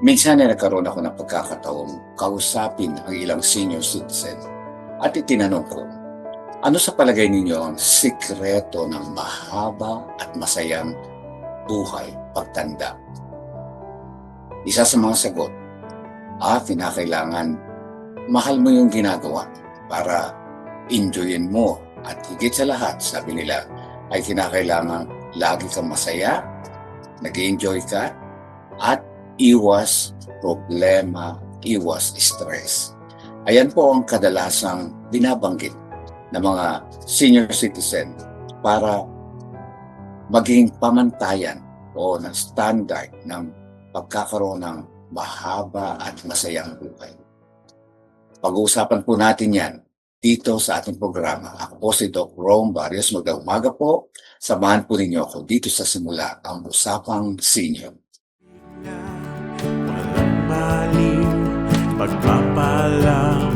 Minsan ay nagkaroon ako ng pagkakataong kausapin ang ilang senior citizen at itinanong ko, ano sa palagay ninyo ang sikreto ng mahaba at masayang buhay pagtanda? Isa sa mga sagot, kinakailangan mahal mo yung ginagawa para enjoyin mo at higit sa lahat, sabi nila, ay kinakailangan lagi kang masaya, nag-enjoy ka, at iwas problema, iwas stress. Ayan po ang kadalasang binabanggit ng mga senior citizen para maging pamantayan o ng standard ng pagkakaroon ng mahaba at masayang buhay. Pag-uusapan po natin yan dito sa ating programa. Ako po si Doc Rome Barrios. Magandang umaga po. Samahan po ninyo ako dito sa simula ang Usapang Senior. Walang maliw, pagpapalam,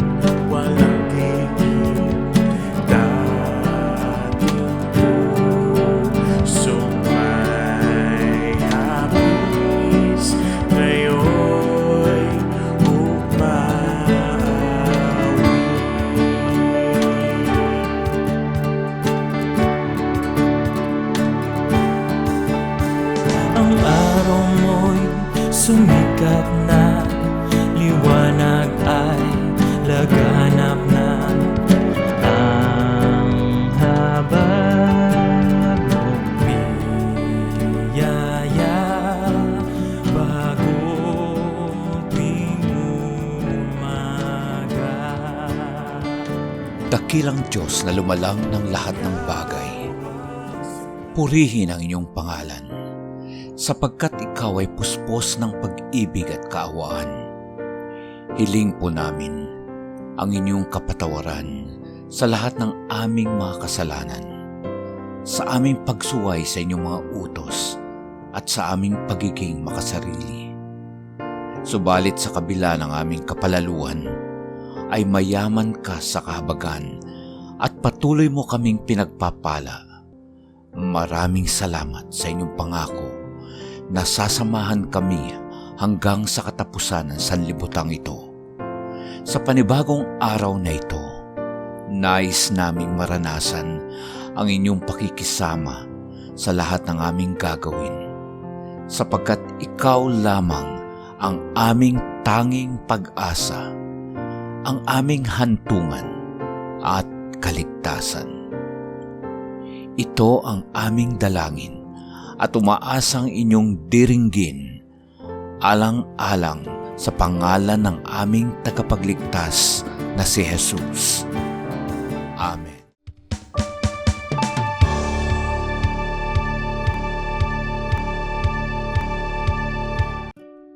walang tigil. Dating puso may hapis, ngayon'y umaawit. Ang araw mo'y sumikat na, liwanag ay laganap na. Ang habag mong biyaya, baguting umaga. Dakilang Diyos na lumalang ng lahat ng bagay, purihin ang inyong pangalan, sapagkat ikaw ay puspos ng pag-ibig at kaawaan. Hiling po namin ang inyong kapatawaran sa lahat ng aming mga kasalanan, sa aming pagsuway sa inyong mga utos at sa aming pagiging makasarili. Subalit sa kabila ng aming kapalaluan, ay mayaman ka sa kahabagan at patuloy mo kaming pinagpapala. Maraming salamat sa inyong pangako na sasamahan kami hanggang sa katapusan ng sanlibutang ito. Sa panibagong araw na ito, nais naming maranasan ang inyong pakikisama sa lahat ng aming gagawin, sapagkat ikaw lamang ang aming tanging pag-asa, ang aming hantungan at kaligtasan. Ito ang aming dalangin at umaasang inyong diringgin, alang-alang sa pangalan ng aming tagapagligtas na si Jesus. Amen.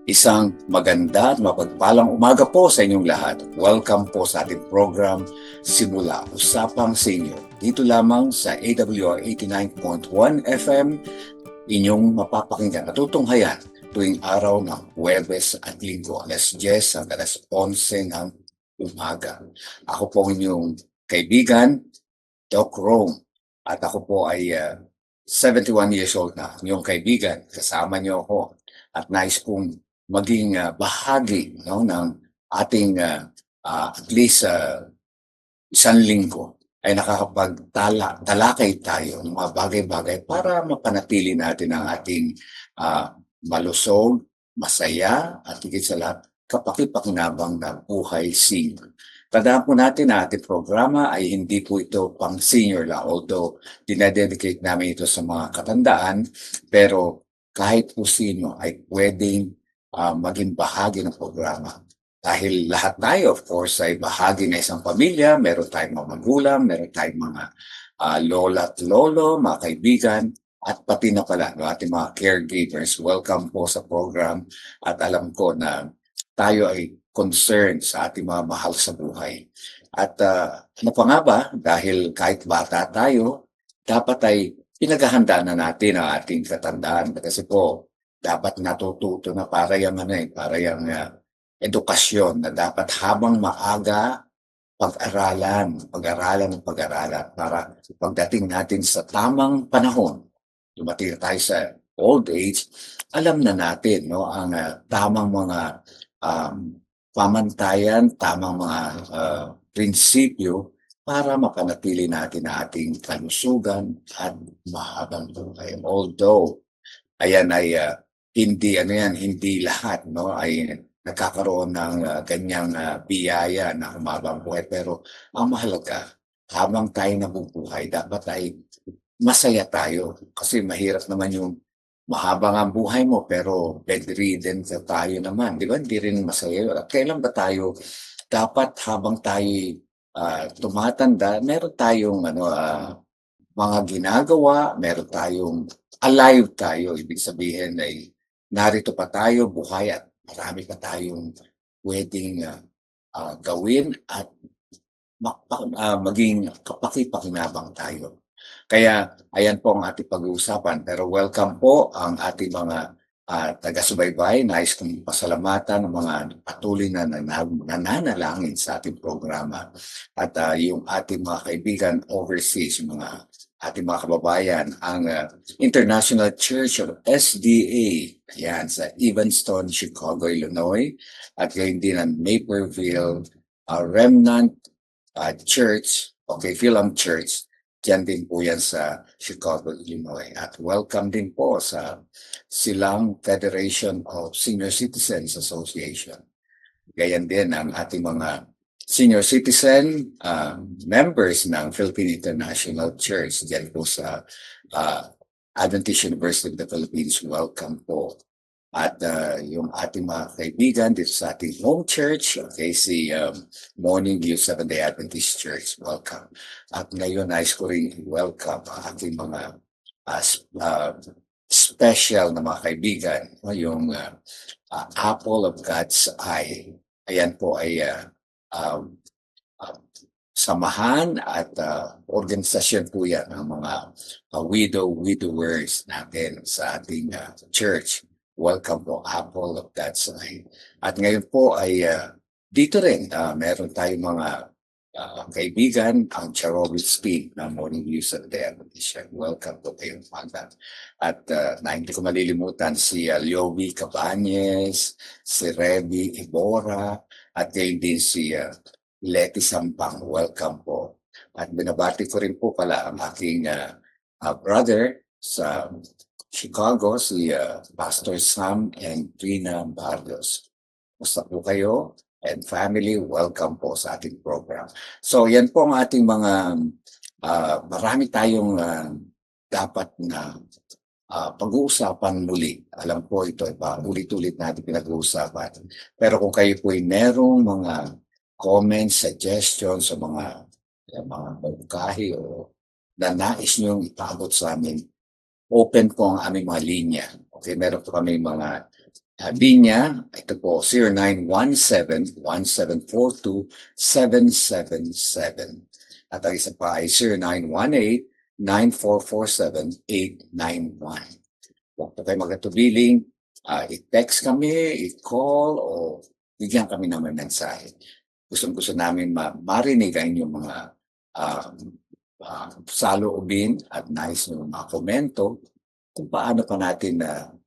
Isang maganda at mapagpalang umaga po sa inyong lahat. Welcome po sa ating program Simula Usapang Senior. Dito lamang sa AWR 89.1 FM, inyong mapapakinggan at tutunghayan tuwing araw ng Huwebes at Linggo, alas 10 hanggang alas 11 ng umaga. Ako po inyong kaibigan, Doc Rome, at ako po ay 71 years old na, inyong kaibigan. Kasama niyo ako at nais kong maging bahagi ng ating at least isang linggo ay nakakapagtalakay tayo ng mga bagay-bagay para mapanatili natin ang ating malusog, masaya, at higit sa lahat kapakipakinabang na buhay senior. Tandaan po natin na ating programa ay hindi po ito pang senior lang, although dinededicate namin ito sa mga katandaan, pero kahit po sino ay pwedeng maging bahagi ng programa. Dahil lahat tayo, of course, ay bahagi ng isang pamilya, meron tayong mga magulang, meron tayong mga lola at lolo, mga kaibigan, at pati na pala ating mga caregivers. Welcome po sa program at alam ko na tayo ay concerned sa ating mga mahal sa buhay. At ano pa nga ba, dahil kahit bata tayo, dapat ay pinaghahandaan na natin ang ating katandaan. Kasi po, dapat natututo na para yung edukasyon na dapat habang maaga pag-aralan para pagdating natin sa tamang panahon, dumating tayo sa old age, alam na natin, no, ang tamang mga pamantayan, tamang mga prinsipyo para mapanatili natin ang ating kalusugan at mahabang buhay. Although, ayan ay hindi lahat, no, ay nagkakaroon ng ganyang biyaya na humabang buhay. Pero ang mahalaga, habang tayo nabubuhay, dapat ay masaya tayo. Kasi mahirap naman yung mahaba nga ang buhay mo pero bedridden ka tayo naman, 'di ba? Hindi rin masaya yun. At kailan ba tayo dapat habang tayo tumatanda, meron tayong mga ginagawa, meron tayong alive tayo. Ibig sabihin ay narito pa tayo, buhay at marami pa tayong pwedeng gawin at maging kapaki-pakinabang tayo. Kaya ayan po ang ating pag-uusapan. Pero welcome po ang ating mga taga-subaybay. Nais kong pasalamatan ng mga patuloy na nananalangin sa ating programa. At yung ating mga kaibigan overseas, yung mga ating mga kababayan, ang International Church of SDA, ayan, sa Evanston, Chicago, Illinois, at gayon din ang Naperville Remnant Church, Philam Church. Diyan din po yan sa Chicago, Illinois. At welcome din po sa Silang Federation of Senior Citizens Association. Gayan din ang ating mga senior citizen members ng Philippine International Church. Diyan po sa Adventist University of the Philippines. Welcome po. At yung ating mga kaibigan dito sa ating home church, si Morning View Seventh-day Adventist Church, welcome. At ngayon, nais ko rin welcome ang ating mga special na mga kaibigan, yung Apple of God's Eye. Ayan po ay samahan at organisasyon po yan ng mga widowers natin sa ating church. Welcome po, Apple of God's Eye. At ngayon po ay dito rin, meron tayong mga kaibigan, ang Cherokee Speak na Morning View sa Adventist. Welcome po kayong mga. At hindi ko malilimutan si Liovi Cabañez, si Reby Ibora, at gayon din si Leti Sampang. Welcome po. At binabati ko rin po pala ang aking brother sa Chicago, si Pastor Sam and Trina Barrios. Musta po kayo? And family, welcome po sa ating program. So yan po ang ating mga, marami tayong dapat na pag-uusapan muli. Alam po ito, ulit-ulit natin pinag-uusapan. Pero kung kayo po ay merong mga comments, suggestions sa mga mungkahi o na nais nyo ipabot sa amin, open po ang aming mga linya. Meron po kami mga linya. Ito po, 0917-1742-777. At ang isa pa ay 0918-9447-891. Huwag po kayo magkatubiling. I-text kami, i-call, o bigyan kami ng mensahe. Gusto namin marinig ang inyong mga saloobin at nais nyo mga komento kung paano pa natin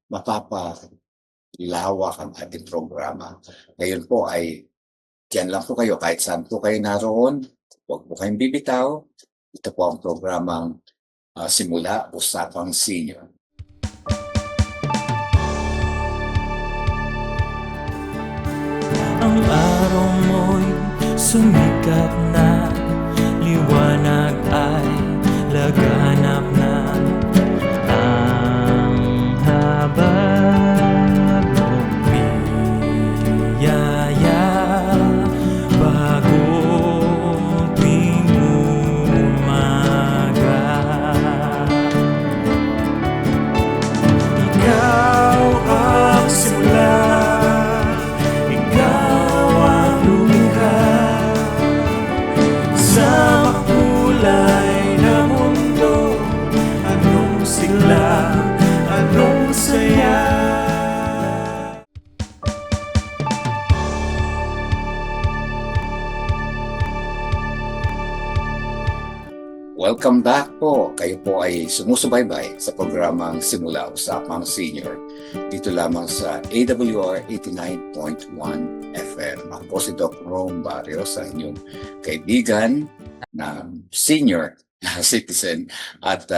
mapapalawak ang ating programa. Ngayon po ay dyan lang po kayo, kahit saan po kayo naroon, huwag po kayong bibitaw. Ito po ang programang Simula Usapang Senior. Ang araw mo'y sumikat na, liwanag ay laganap na. Ang habag mong biyaya, bagong tuwing umaga. Ikaw ang simula, ikaw ang lumikha. welcome back po. Kayo po ay sumusubaybay sa programang Simula Usapang Senior. Dito lamang sa AWR 89.1 FM. Ako po si Doc Rome Barrios, sa inyong kaibigan na senior citizen. At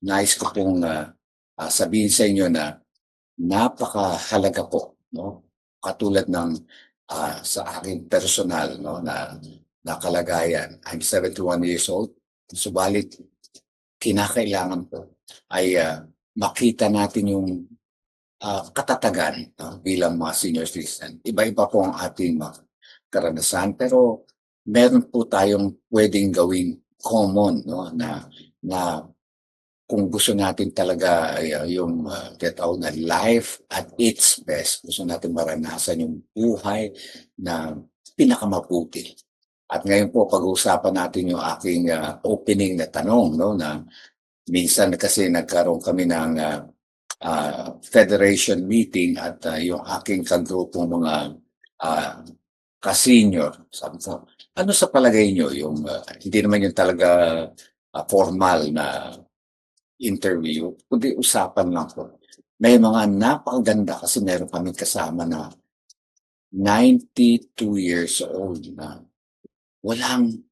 nais ko pong sabihin sa inyo na napakahalaga po, no? Katulad ng sa aking personal, no, na kalagayan. I'm 71 years old. Subalit, kinakailangan po ay makita natin yung katatagan, no, bilang mga senior citizen. Iba-iba po ang ating mga karanasan, pero meron po tayong pwedeng gawing common, no, na kung gusto natin talaga yung tinatawag na life at its best, gusto natin maranasan yung buhay na pinakamabuti. At ngayon po, pag-uusapan natin yung aking opening na tanong, no, na minsan kasi nagkaroon kami ng federation meeting at yung aking kagrupong mga ka-senior. Sabi ko, ano sa palagay nyo yung, hindi naman yung talaga formal na interview, kundi usapan lang po. May mga napakaganda kasi meron kami kasama na 92 years old na walang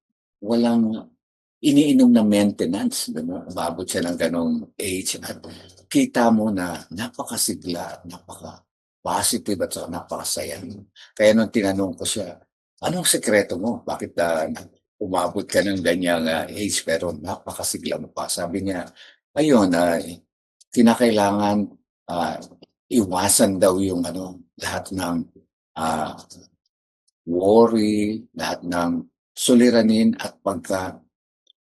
iniinom na maintenance, umabot siya ng ganong age at kita mo na napakasigla at napaka-positive at saka napakasaya. Kaya nung tinanong ko siya, anong sekreto mo? Bakit umabot ka ng ganyang age pero napakasigla mo pa? Sabi niya, ayun, kinakailangan iwasan daw yung lahat ng worry, lahat ng suliranin at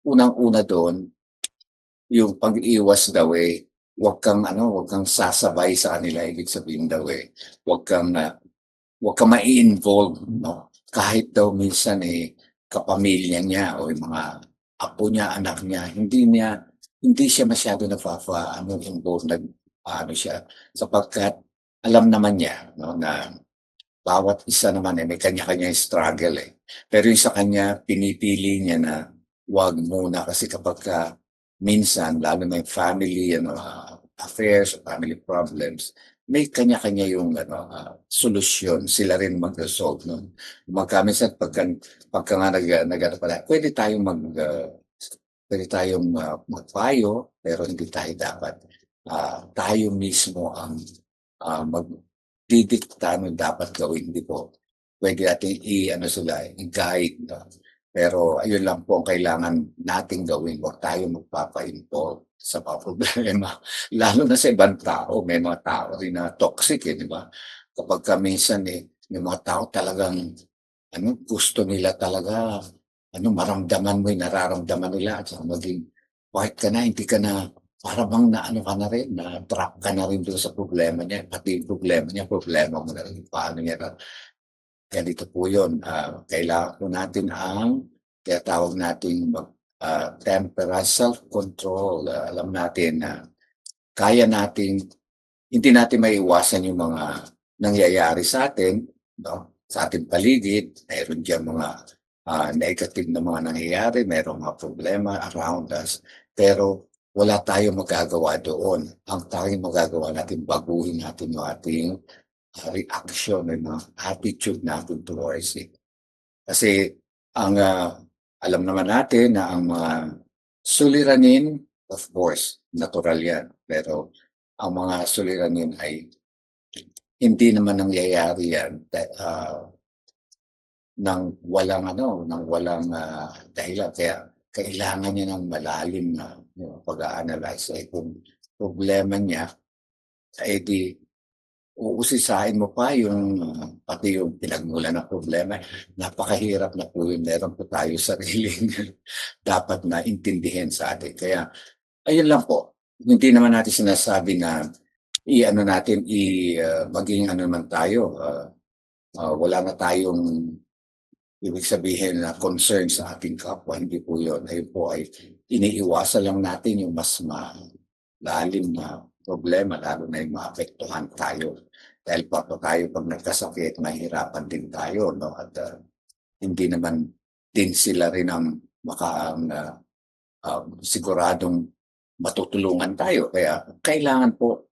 unang-una doon, yung pag-iwas daw wag kang sasabay sa kanila, ibig sabihin daw wag kang mai-involve, no? Kahit daw minsan kapamilya niya o yung mga apo niya, anak niya, hindi siya masyado involved, siya, sapagkat alam naman niya, no, na bawat isa naman may kanya-kanya struggle Pero yung sa kanya, pinipili niya na wag muna kasi kapag minsan, lalo na yung family affairs, family problems, may kanya-kanya yung solusyon. Sila rin mag-resolve nun. Minsan pagka nga pala, pwede tayong magpayo, pero hindi tayo dapat. Tayo mismo ang magdidikta ng dapat gawin, hindi po. Pwede natin i-guide. No? Pero ayun lang po ang kailangan nating gawin. Huwag tayo magpapa-involve sa mga problema. Lalo na sa ibang tao. May mga tao rin na toxic, di ba? Kapag minsan may mga tao talagang gusto nila talaga maramdaman mo yung nararamdaman nila at maging kahit ka na, hindi ka na para bang ka na rin, na-trap ka na rin doon sa problema niya. Pati yung problema mo na rin. Paano niya na ganito po yun. Kailangan po natin ang tinatawag nating temperance, self-control. Alam natin na kaya natin, hindi natin maiwasan yung mga nangyayari sa atin, no? Sa ating paligid. Mayroon dyan mga negative na mga nangyayari, mayroong mga problema around us. Pero wala tayong magagawa doon. Ang tanging magagawa natin, baguhin natin yung ating reaction and attitude natin towards it. Kasi alam naman natin na ang mga suliranin, of course, natural yan. Pero ang mga suliranin ay hindi naman nangyayari yan nang walang dahilan. Kaya kailangan niya ng malalim na pag-a-analyze. Kung problema niya, di uusisain mo pa pati yung pinagmulan ng problema. Napakahirap na po yun. Meron po tayo sariling dapat na intindihin sa atin. Kaya, ayun lang po. Hindi naman natin sinasabi na maging naman tayo. Wala na tayong ibig sabihin na concern sa ating kapwa. Hindi po yun. Ayun po ay iniiwasan lang natin yung mas malalim na problema, lalo na yung maapektuhan tayo. Dahil tayo pag nagkasakit, mahirapan din tayo. No? At hindi naman din sila rin ang siguradong matutulungan tayo. Kaya kailangan po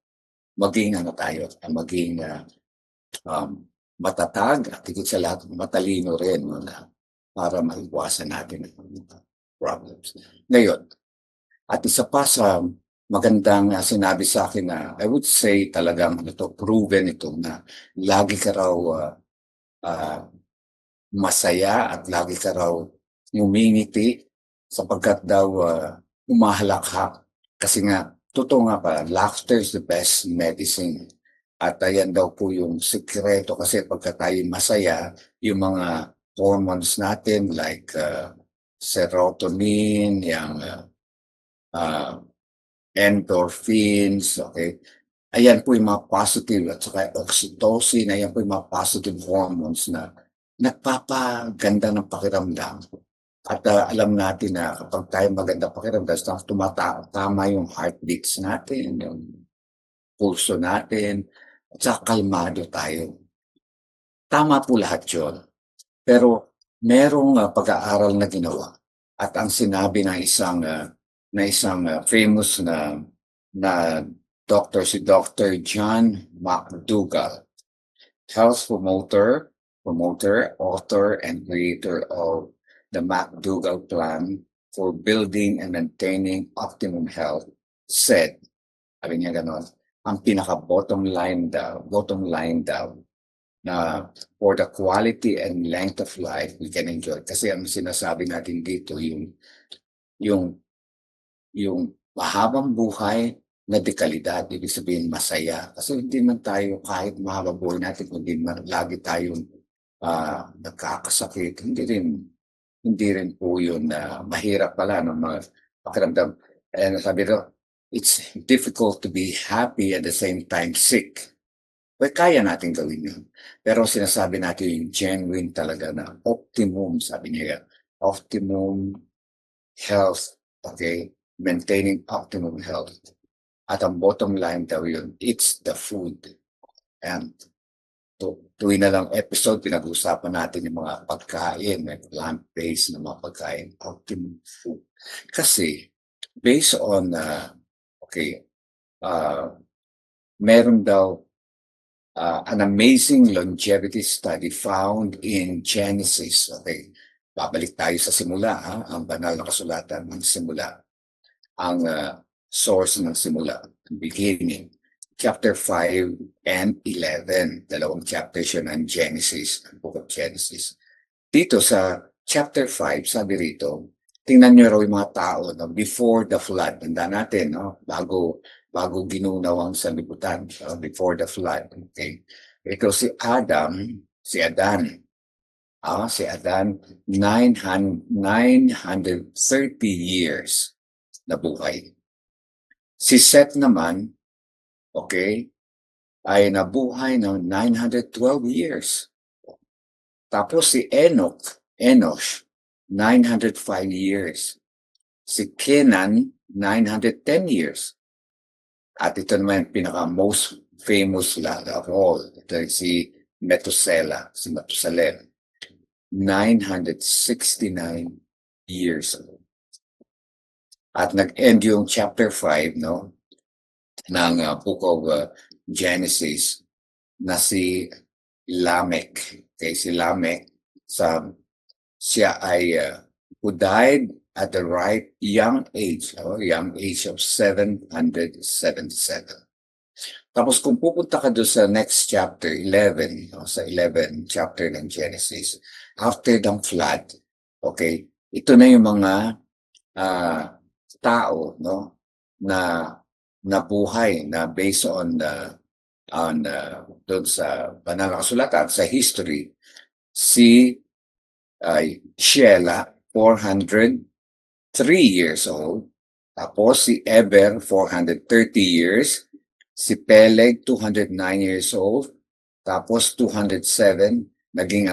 maging maging matatag at higit sa lahat matalino rin, no, na para maiwasan natin ang problems. Ngayon, at isa pa sa magandang sinabi sa akin na I would say talagang proven ito na lagi ka raw masaya at lagi ka raw ngumingiti sapagkat daw umahalakha. Kasi nga, totoo nga pa, laughter is the best medicine. At ayan daw po yung sikreto kasi pagka tayo masaya, yung mga hormones natin like serotonin, yung endorphins, okay? Ayan po yung mga positive at saka oxytocin, ayan po yung mga positive hormones na nagpapaganda ng pakiramdam. At alam natin na kapag tayo maganda pakiramdam, tama yung heartbeats natin, yung pulso natin, at saka kalmado tayo. Tama po lahat yun. Pero merong pag-aaral na ginawa at ang sinabi ng isang famous na doctor, si Dr. John McDougall, health promoter, author, and creator of the McDougall Plan for Building and Maintaining Optimum Health, said, sabi niya ganon, ang pinaka-bottom line daw, na for the quality and length of life we can enjoy. Kasi ang sinasabi natin dito, yung mahabang buhay na dekalidad, ibig sabihin masaya. Kasi hindi man tayo, kahit mahabang buhay natin, kung hindi man lagi tayong nagkakasakit, hindi rin po yun mahirap pala ng mga pakiramdam. And sabi ko, it's difficult to be happy at the same time sick. Well, kaya natin gawin yun. Pero sinasabi natin yung genuine talaga na optimum, sabi niya, optimum health, okay? Maintaining optimum health. At ang bottom line daw yun, it's the food. And tuwing na lang episode, pinag-uusapan natin yung mga pagkain, may plant-based na mga pagkain, optimum food. Kasi, based on, meron daw an amazing longevity study found in Genesis. Okay, babalik tayo sa simula, ang banal na kasulatan ng simula. Ang source ng simula, beginning. Chapter 5 and 11. Dalawang chapters yun ng Genesis, ang book of Genesis. Dito sa chapter 5, sabi rito, tingnan nyo raw yung mga tao before the flood. Tanda natin, bago ginunaw ang sanlibutan, before the flood. Okay? Ito si Adan, 930 years na buhay. Si Seth naman, okay, ay nabuhay ng 912 years. Tapos si Enosh, 905 years. Si Kenan, 910 years. At ito naman pinaka-most famous of all. Ito si Methuselah, 969 years old. At nag-end yung chapter 5, ng book of Genesis na si Lamech. Okay, si Lamech, siya ay who died at the ripe young age of 777. Tapos kung pupunta ka doon sa next chapter, 11, sa 11 chapter ng Genesis, after the flood, okay, ito na yung mga tao, na nabuhay na based on doon sa banal na kasulatan, sa history. Si Shelah, 403 years old. Tapos si Eber, 430 years. Si Peleg, 209 years old. Tapos 207, naging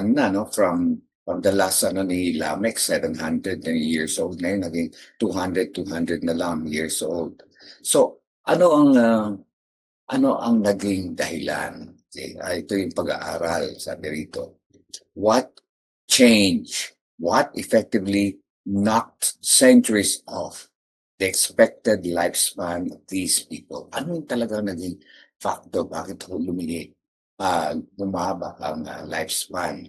from the last ni Lamech, 700 years old na yun, naging 200 na lang years old. So, ano ang naging dahilan? Okay, ito yung pag-aaral, sabi rito. What effectively knocked centuries off the expected lifespan of these people. Ano yung talagang naging factor bakit bumaba ang lifespan?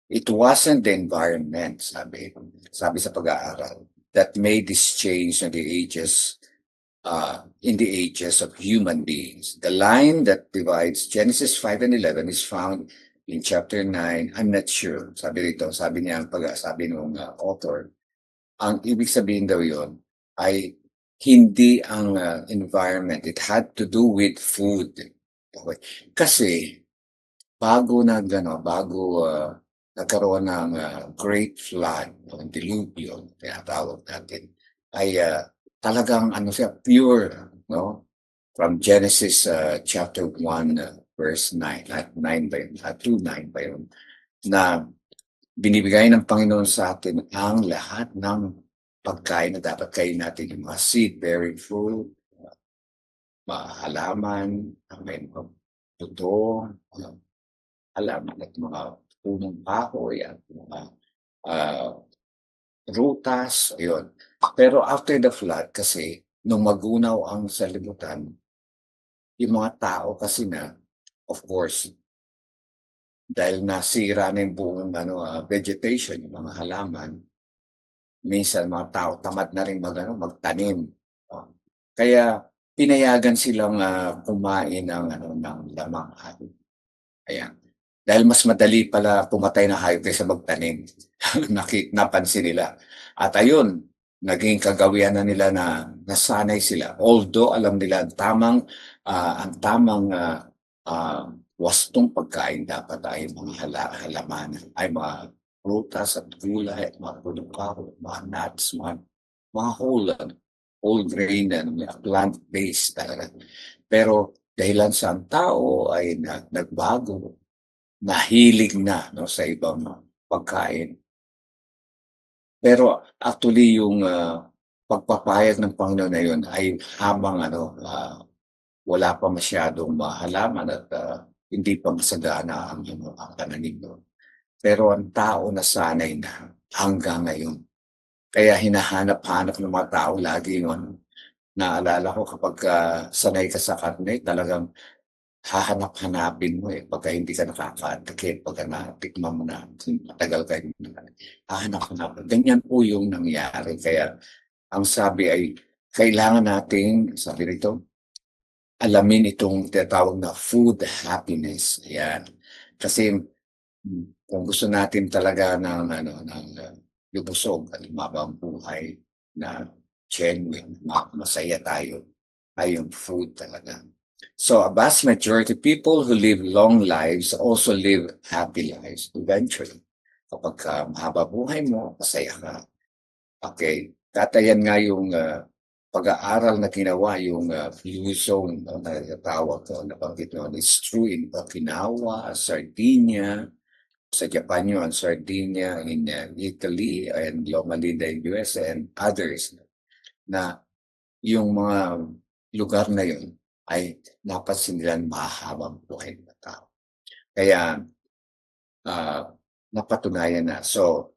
It wasn't the environment, sabi sa pag-aaral, that made this change in the ages of human beings. The line that divides Genesis 5 and 11 is found in chapter 9. I'm not sure. Sabi niya, sabi ng author, ang ibig sabihin daw yon ay hindi ang environment. It had to do with food. Okay. Kasi bago nagkaroon ng great flood, ng dilubyo, tinatawag natin, ay talagang pure, no? From Genesis chapter 1 verse 9, 9 ba yun? 2:9 ba yun? Na binibigay ng Panginoon sa atin ang lahat ng pagkain na dapat kain natin, yung mga seed-bearing fruit, mga halaman, may mga buto, halaman at mga punong kahoy at mga rutas, ayun. Pero after the flood kasi, nung magunaw ang salibutan, yung mga tao kasi of course, dahil nasira na yung buong vegetation, yung mga halaman, minsan mga tao tamad na rin magtanim. Kaya pinayagan silang kumain ng lamang hayop. Ayan. Dahil mas madali pala pumatay na hayop kaysa magtanim. Napansin nila. At ayun, naging kagawian na nila na nasanay sila. Although alam nila ang tamang wastong pagkain dapat ay mga halaman, ay mga prutas at gulay, at mga pulong mga nuts, mga whole grain and plant-based talaga. Pero dahilan sa ang tao ay nagbago, nahilig na sa ibang pagkain. Pero actually yung pagpapayag ng Panginoon na yun ay habang wala pa masyadong halaman at hindi pa masagana ang pananim doon. Pero ang tao nasanay na hanggang ngayon. Kaya hinahanap-hanap ng mga tao lagi yun. Naalala ko kapag sanay ka sa karne, talagang hahanap-hanapin mo pagka hindi ka nakakatikip, pagka natikman mo na, matagal kayo hahanap-hanapin. Ganyan po yung nangyari. Kaya ang sabi ay, kailangan nating, sabi rito, alamin itong tinatawag na food happiness. Ayan. Kasi kung gusto natin talaga ng lubusog at mabang buhay na genuine, masaya tayo, ay yung food talaga. So a vast majority of people who live long lives also live happy lives eventually. Kapag mahaba buhay mo, masaya ka. Okay. Tatayan nga yung pag-aaral na ginawa, yung blue zone na tawag ko, nabanggit noon, it's true in Okinawa, Sardinia, sa Japan yun, Sardinia, in Italy, and Loma Linda in US, and others, na yung mga lugar na yun ay napansin nila mahabang buhay ng tao. Kaya napatunayan na. So,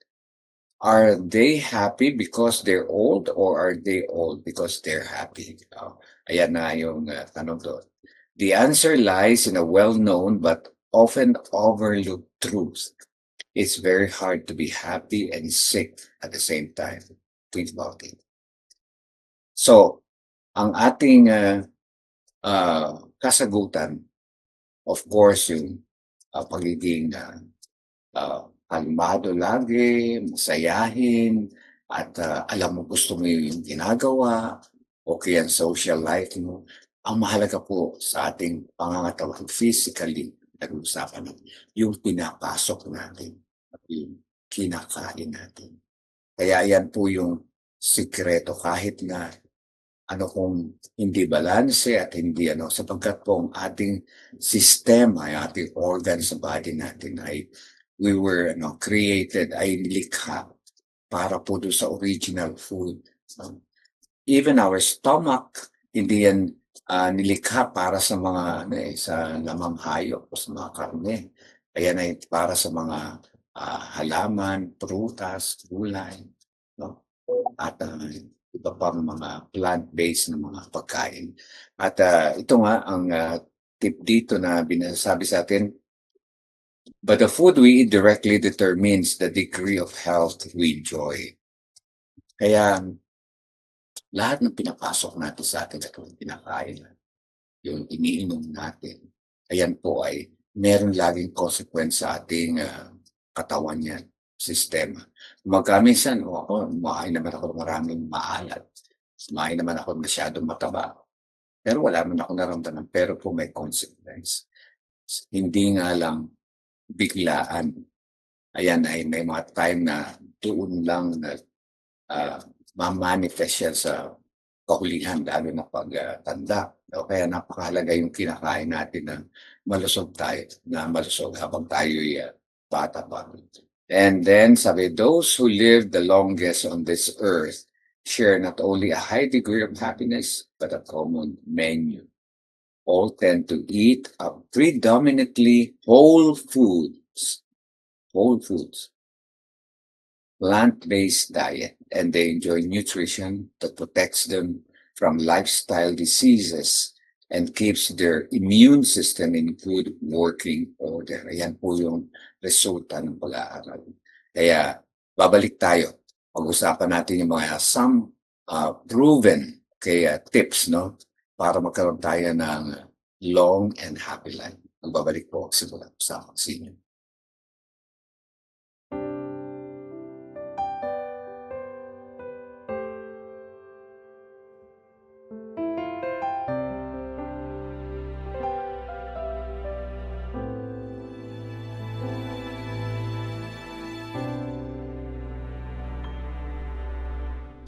are they happy because they're old or are they old because they're happy? Ayan na yung tanong doon. The answer lies in a well-known but often overlooked truth. It's very hard to be happy and sick at the same time. Think about it. So, ang ating kasagutan, of course, yung pagiging kalmado lagi, masayahin, at alam mo gusto mo yung ginagawa, okay ang social life mo. Ang mahalaga po sa ating pangangatawan physically, nag-uusapan yung pinapasok natin, yung kinakain natin. Kaya yan po yung sikreto kahit na kung hindi balanse at hindi sapagkat po ang ating sistema, yung ating organs sa body natin ay we were created, ay nilikha para po doon sa original food. Even our stomach, hindi yan nilikha para sa mga sa lamang hayop o sa mga karne. Ayan ay para sa mga halaman, prutas, gulay. no? At iba pang mga plant-based na mga pagkain. At ito nga ang tip dito na binasabi sa atin, but the food we eat directly determines the degree of health we enjoy. Kaya lahat ng pinapasok natin sa atin at yung pinakain, yung iniinom natin, ayan po ay meron laging consequence sa ating katawan yan, sistema. Minsan, ako, kumain naman ako ng maraming maalat. Kumain naman ako masyadong mataba. Pero wala naman ako naramdaman. Pero po may consequence. Hindi nga lang biglaan. Ayan ay may mga time na doon lang na ma-manifest siya sa kahulihan, lalo na pagtanda. Kaya napakahalaga yung kinakain natin na malusog tayo, na malusog habang tayo'y bata pa. And then, sabi, those who live the longest on this earth share not only a high degree of happiness, but a common menu. All tend to eat a predominantly whole foods, plant-based diet, and they enjoy nutrition that protects them from lifestyle diseases and keeps their immune system in good working order. Ayan po yung resulta ng pag-aaral. Kaya babalik tayo. Pag-usapan natin yung mga some proven tips, no? Para magkaroon tayo ng long and happy life. Magbabalik po simula sa inyo.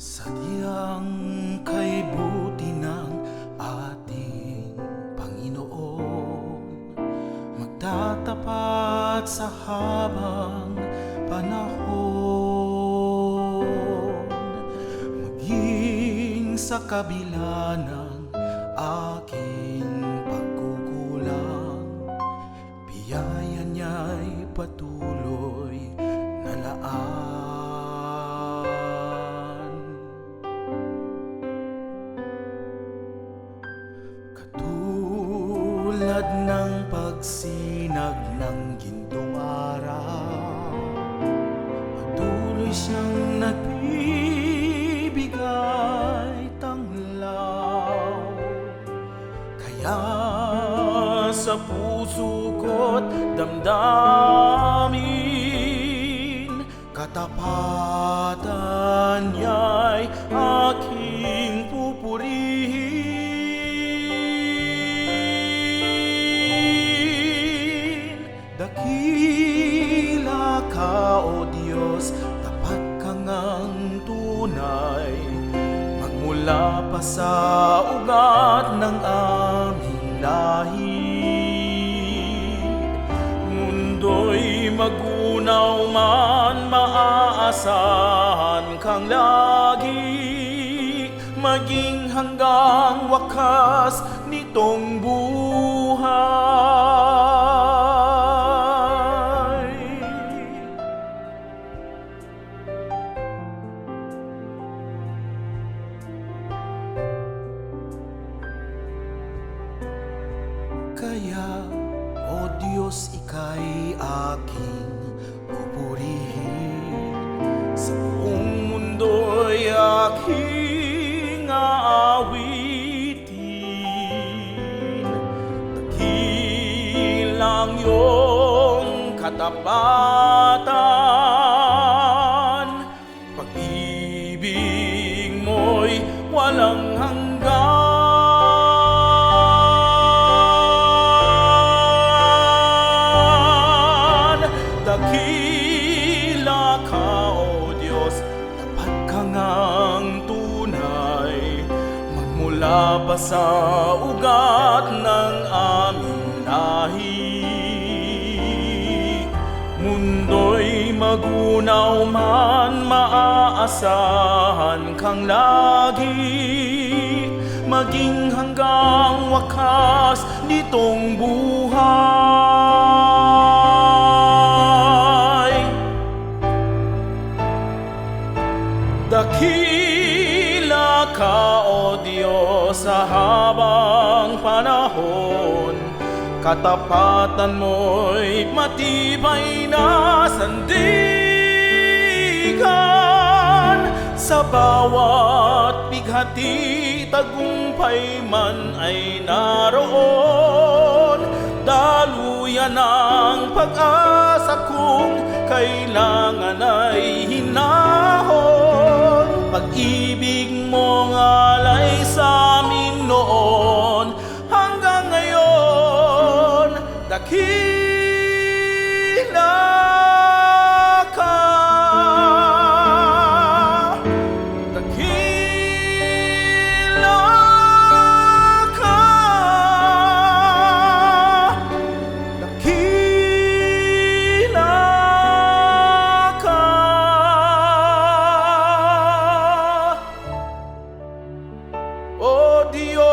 Sadyang kay buti ng ating Panginoon, magtatapat sa habang panahon, maging sa kabila ng aking pagkukulang, biyaya niya'y patuloy na laan. Tulad ng pagsinag ng gintong araw, patuloy siyang nagbibigay tanglaw. Kaya sa puso ko't damdamin, katapatan niya'y aking pupurihin. Dakila ka, O Diyos, tapat ka ngang tunay, magmula pa sa ugat ng aming lahi. Mundo'y magunaw man, maaasahan kang lagi, maging hanggang wakas nitong buhay. Kaya, O Diyos, ika'y aking pupurihin, sa buong mundo'y aking aawitin. Dakilang iyong katapatan, pag-ibig mo'y walang hanggan. Dakila ka, O Diyos, tapat ka ngang tunay, magmula pa sa ugat ng aming lahi. Mundo'y magunaw man, maaasahan kang lagi, maging hanggang wakas nitong buhay. Diyos, sa habang panahon, katapatan mo'y matibay na sandigan. Sa bawat bighati, tagumpay man ay naroon. Daluyan ang pag-asa kung kailangan ay hinahon. Pag-ibig mong alay sa amin noon hanggang ngayon, dakila ka. Dakila ka. Dakila ka. O Diyos.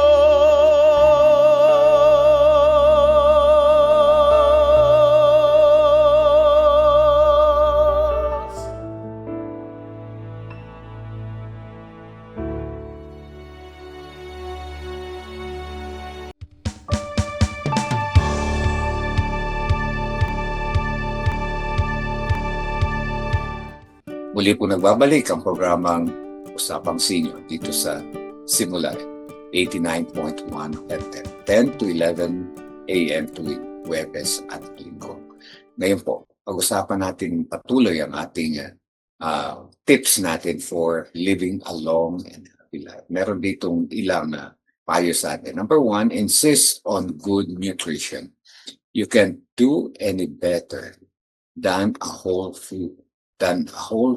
Muli po nagbabalik ang programang Usapang Senior dito sa Simula 89.1 FM, 10 to 11 a.m. tuwing Huwebes at Linggo. Ngayon po, pag-usapan natin patuloy ang ating tips natin for living a long and happy life. Meron ditong ilang payo sa atin. Number 1, insist on good nutrition. You can't do any better than a whole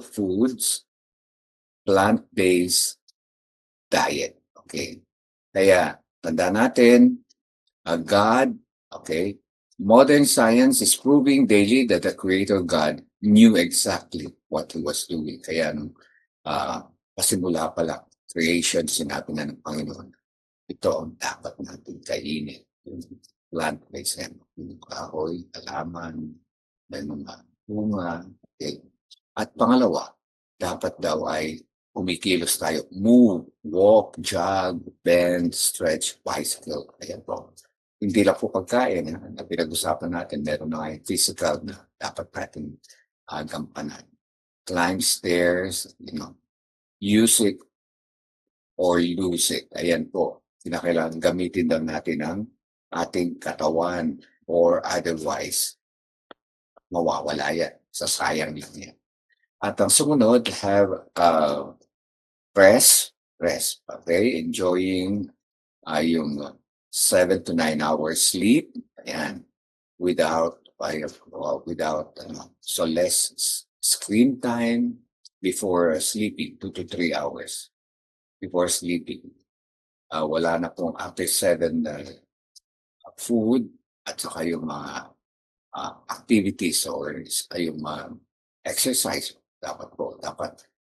foods, plant-based diet. Okay? Kaya, tanda natin, God, okay, modern science is proving daily that the Creator God knew exactly what He was doing. Kaya nung pasimula pa lang, creation, sinabi na ng Panginoon, ito ang dapat natin kainin. Yung plant-based, yung kahoy, halaman, may mga bunga. Okay. At pangalawa, dapat daw ay kumikilos tayo. Move, walk, jog, bend, stretch, bicycle. Ayan po. Hindi lang po pagkain. Na pinag-usapan natin, meron na yung physical na dapat natin gampanan. Climb stairs, use it or lose it. Ayan po. Kinakailangan gamitin daw natin ang ating katawan or otherwise mawawala yan. Sasayang lang yan. At ang sumunod, have rest, okay? Enjoying yung 7 to 9 hours sleep, ayan, so less screen time before sleeping, 2 to 3 hours before sleeping. Wala na pong after 7 food at saka yung mga activities or yung exercise. Dapat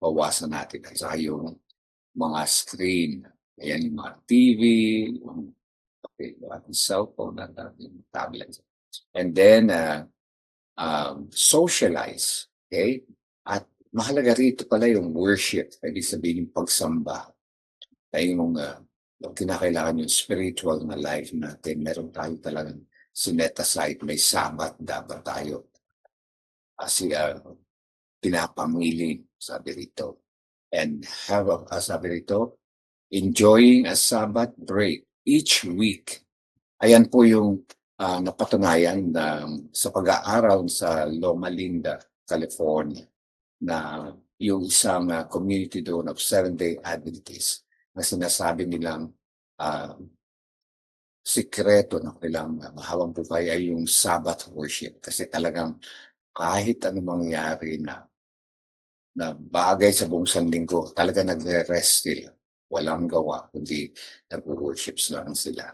bawasan natin. At saka yung mga screen. Ayan yung mga TV, yung cellphone, yung tablet. And then, socialize. Okay? At mahalaga rito pala yung worship. Pwede sabihin yung pagsamba. Yung kinakailangan yung spiritual na life natin. Meron tayo talagang sinet aside. May Sabbath dapat tayo. Kasi pinapamili, sabi rito. And sabi rito, enjoying a Sabbath break each week. Ayan po yung napatunayan sa pag-aaral sa Loma Linda, California, na yung isang community doon of Seventh-day Adventists na sinasabi nilang sikreto ng kailang mahabang buhay ay yung Sabbath worship. Kasi talagang kahit ano mangyari na bagay sa buong sanlinggo, talaga nagre-rest sila. Walang gawa, kundi nag-worships lang sila.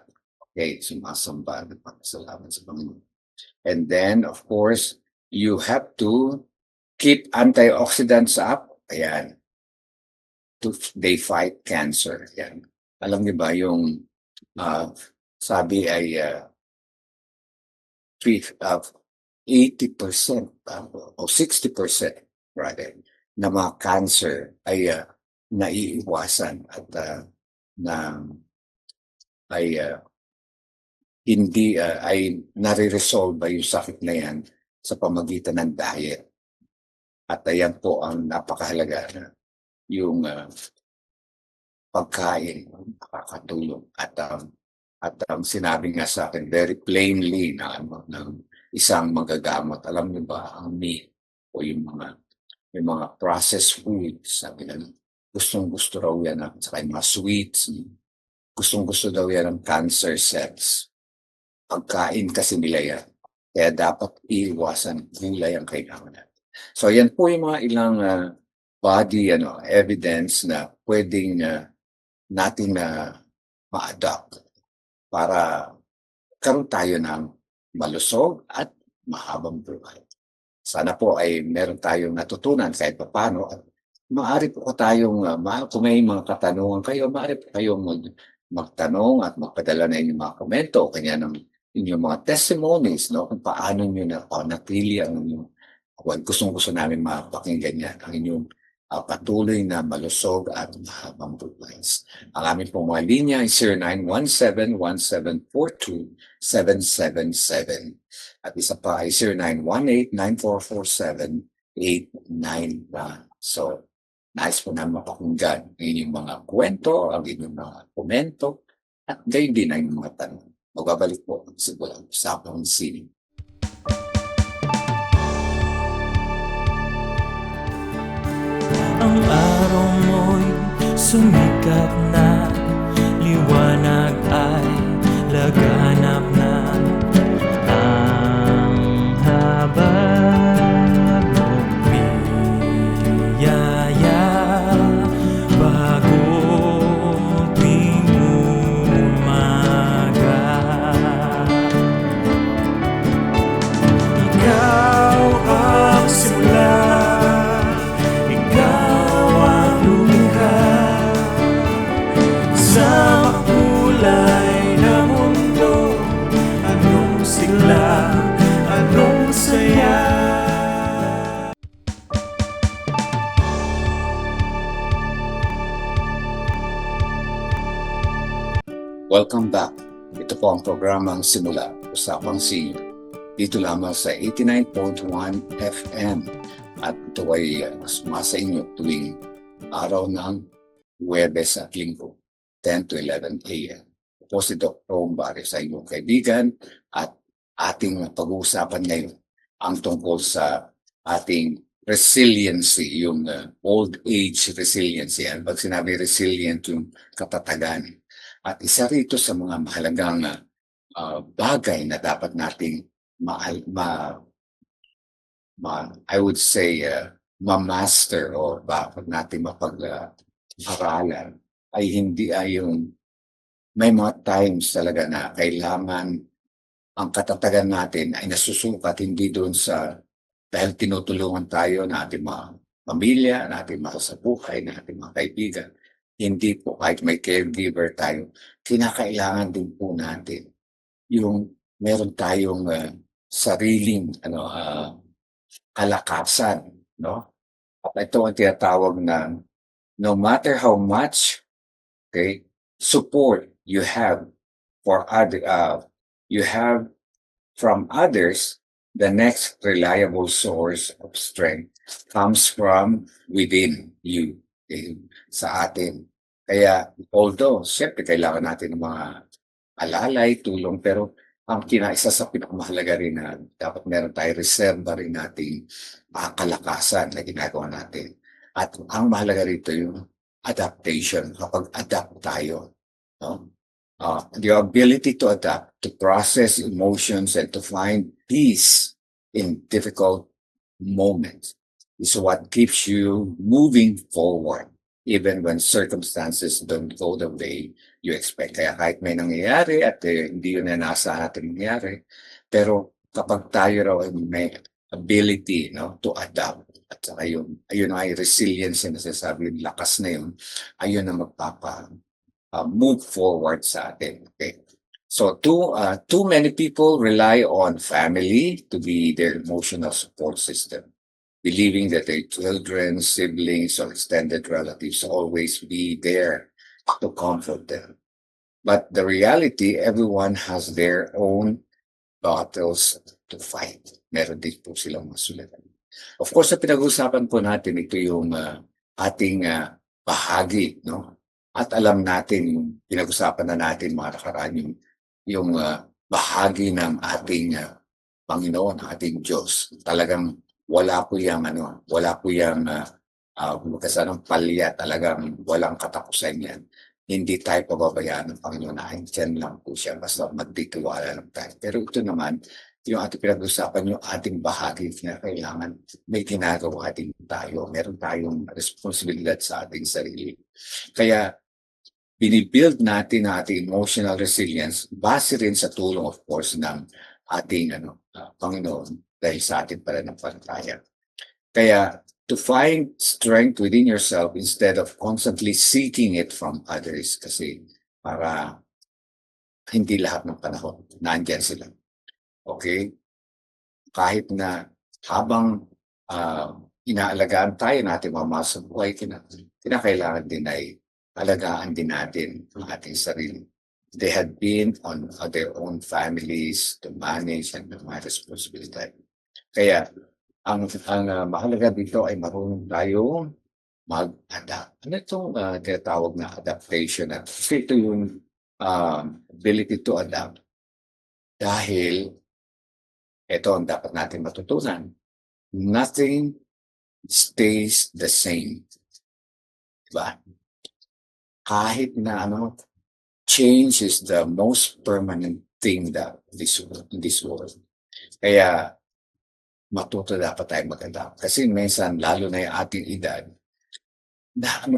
Okay, sumasamba, nagpapasalamat sa Panginoon. And then, of course, you have to keep antioxidants up. Ayan. They fight cancer. Ayan. Alam niyo ba yung sabi ay 80% o 60% rather na mga cancer ay naiiwasan at na ay hindi ay nare-resolve ba yung sakit na yan sa pamagitan ng diet. At ayan po ang napakahalaga na yung pagkain nakakatulong at sinabi nga sa akin very plainly na ng isang manggagamot, alam niyo ba ang meat o yung mga processed foods, sabi na gustong-gusto raw yan at saka yung mga sweets, gustong-gusto daw yan ng cancer cells. Pagkain kasi nila yan. Kaya dapat iiwasan gulay ang kailangan natin. So yan po yung mga ilang body evidence na pwedeng natin na ma-adopt para karoon tayo ng malusog at mahabang buhay. Sana po ay meron tayong natutunan kahit paano at maaari po tayong kung may mga katanungan kayo, maaari po kayong magtanong at magpadala na inyong mga komento o kanya ng inyong mga testimonies, no, kung paano nyo na napili ang inyong gustong-gusto namin mapakinggan yan, ang inyong patuloy na malusog at mahabang buhay. Ang aming pong mga linya ay 0917-1742-777 at isa pa ay 0918-9447-891. So, nais po namin mapakinggan ang inyong mga kwento, ang inyong mga komento, at gayon din ang inyong mga tanong. Magbabalik po ang Simulang Usapang Sinyo. Ang araw mo'y sumikat na, liwanag ay laganap na. Ang habag mong biyaya, bagong tuwing umaga. Ikaw ang simula, sa makulay na mundo, anong sigla, anong saya. Welcome back. Ito po ang programang Simula Usapang Sinyo. Dito lamang sa 89.1 FM at ito ay sumasa inyo tuwing araw ng Huwebes at Linggo, 10 to 11 a.m. Po si Dr. Ombare sa inyong kaibigan at ating pag-uusapan ngayon ang tungkol sa ating resiliency, yung old age resiliency. Pag sinabi resilient, yung katatagan. At isa rito sa mga mahalagang bagay na dapat nating I would say ma-master o dapat natin mapag-aralan ay hindi yung may mga times talaga na kailangan ang katatagan natin ay nasusukat hindi doon sa dahil tinutulungan tayo ng ating mga pamilya, ng ating mga kasabuhay, ng ating mga kaibigan. Hindi po kahit may caregiver tayo, kinakailangan din po natin yung meron tayong sariling kalakasan, no? At ito ang tinatawag na no matter how much support you have for you have from others, the next reliable source of strength comes from within you, sa atin. Kaya although siyempre kailangan natin ng mga alalay, tulong, pero ang isa sa pinakamahalaga rin na dapat meron tayo reserva rin nating kalakasan na ginagawa natin. At ang mahalaga rito yung adaptation, kapag adapt tayo. No? The ability to adapt, to process emotions, and to find peace in difficult moments is what keeps you moving forward, even when circumstances don't go the way you expect. Kaya kahit may nangyayari at hindi yun na nasa natin nangyayari, pero kapag tayo raw may ability to adapt, at saka ayun ay resilience na nasasabi, yung lakas na yun, ayun na move forward sa atin. Okay? So too many people rely on family to be their emotional support system, believing that their children, siblings, or extended relatives always be there to comfort them. But the reality, everyone has their own battles to fight. Meron din po silang masulatan. Of course, sa pinag-usapan po natin, ito yung ating bahagi, no? At alam natin, yung pinag-usapan na natin mga nakaraan, yung bahagi ng ating Panginoon, ating Diyos. Talagang wala po yung ng palya, talagang walang katapusan yan. Hindi tayo pababayaan ng Panginoon na dyan lang po siya, basta magtitiwala lang tayo. Pero ito naman, yung ating pinag-usapan, yung ating bahagi na kailangan may ginagawa din tayo. Meron tayong responsibilidad sa ating sarili. Kaya binibuild natin ang ating emotional resilience base rin sa tulong, of course, ng ating Panginoon dahil sa ating pananampalataya. Kaya to find strength within yourself instead of constantly seeking it from others, kasi para hindi lahat ng panahon nandyan sila. Okay? Kahit na habang inaalagaan tayo natin mga sa buhay, kinakailangan din ay alagaan din natin ang ating sarili. They had been on their own families to manage and my responsibility. Kaya ang mahalaga dito ay marunong tayo mag-adapt. Ano itong tinatawag na adaptation? Kasi ito yung ability to adapt. Dahil ito ang dapat natin matutunan. Nothing stays the same. Diba? Kahit na change is the most permanent thing that in this world. Kaya matuto dapat tayo mag-adapt. Kasi minsan, lalo na yung ating edad,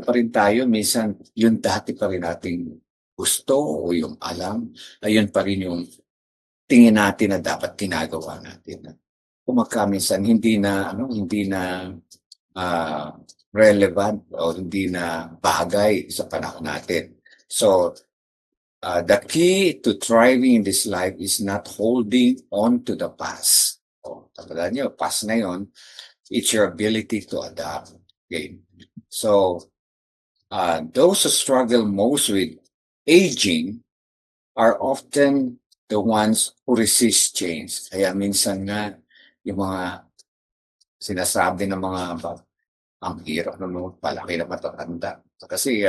pa rin tayo, minsan yung dati pa rin nating gusto o yung alam, ayun pa rin yung tingin natin na dapat ginagawa natin. Kumaka minsan hindi na relevant o hindi na bagay sa panahon natin. So, the key to thriving in this life is not holding on to the past. Tandaan nyo, past na yun, it's your ability to adapt. Okay? So, those who struggle most with aging are often the ones who resist change. Kaya minsan nga, yung mga sinasabi ng mga ang hirap na magpalaki na matatanda. Kasi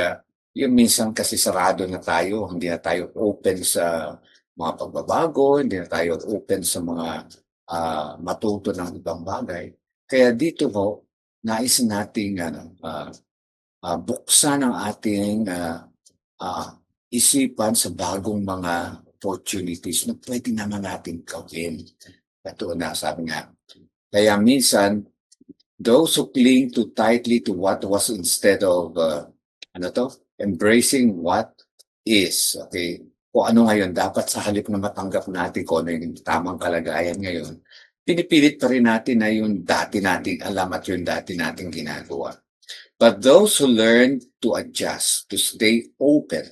yung minsan kasi sarado na tayo, hindi na tayo open sa mga pagbabago, hindi na tayo open sa mga matuto ng ibang bagay. Kaya dito po, nais nating buksan ang ating isipan sa bagong mga opportunities na pwede naman natin gawin. Ito na sabi nga. Kaya minsan, those who cling too tightly to what was instead of embracing what is, okay? Kung ano ngayon, dapat sa halip na matanggap natin kung ano yung tamang kalagayan ngayon, pinipilit pa rin natin na yung dati nating alam at yung dati nating ginagawa. But those who learn to adjust, to stay open,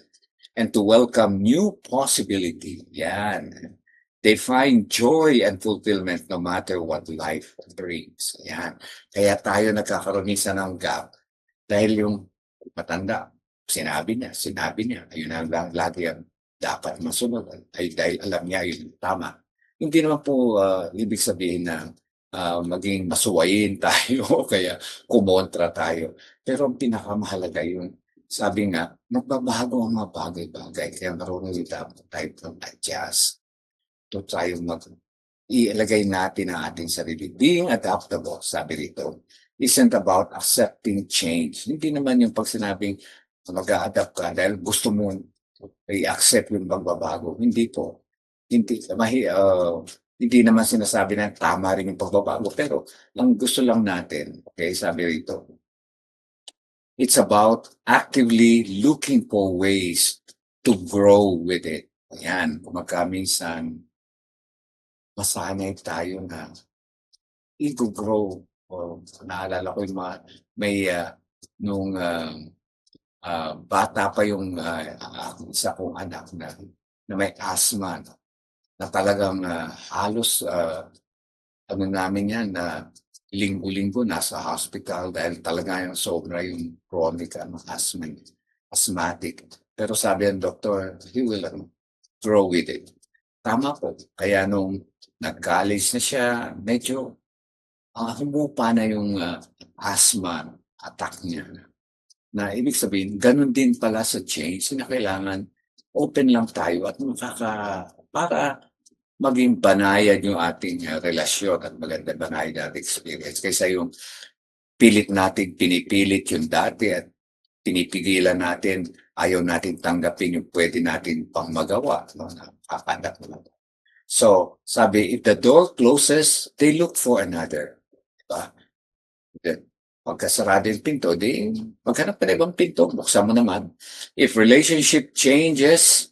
and to welcome new possibility, yan, they find joy and fulfillment no matter what life brings. Yan. Kaya tayo nagkakaroon minsan ng gap dahil yung matanda, sinabi niya, ayun ang lagi ang dapat masunod ay dahil alam niya yung tama. Hindi naman po ibig sabihin na maging masuwayin tayo o kaya kumontra tayo. Pero ang pinakamahalaga yung sabi nga, magbabago ang mga bagay-bagay. Kaya marunong tayo mag-adjust. Ito tayo ilagay natin ang ating sarili. Being adaptable, sabi rito, isn't about accepting change. Hindi naman yung pag sinabing mag-a-adapt ka dahil gusto mo i-accept yung pagbabago. Hindi po. Hindi naman sinasabi na tama rin yung pagbabago. Pero ang gusto lang natin, okay, sabi rito, it's about actively looking for ways to grow with it. Ayan, minsan masanay tayo na i-grow. Naalala ko yung nung bata pa yung isa kong anak na may asthma na talagang halos namin yan na linggo-linggo nasa hospital dahil talaga yung sobra yung chronic asthma. asthmatic. Pero sabi ng doktor, he will grow with it. Tama po. Kaya nung nag-college na siya, medyo humupa na yung asthma attack niya. Na ibig sabihin, ganun din pala sa change na kailangan open lang tayo at para maging banayad yung ating relasyon at maganda banayad nating experience kaysa yung pinipilit yung dati at pinipigilan natin, ayaw natin tanggapin yung pwede natin pang magawa. No? Nakakandak mo. So, sabi, if the door closes, they look for another. Diba? Then, pagkasarado yung pinto, di maghanap ka na ibang pinto, buksan mo naman. If relationship changes,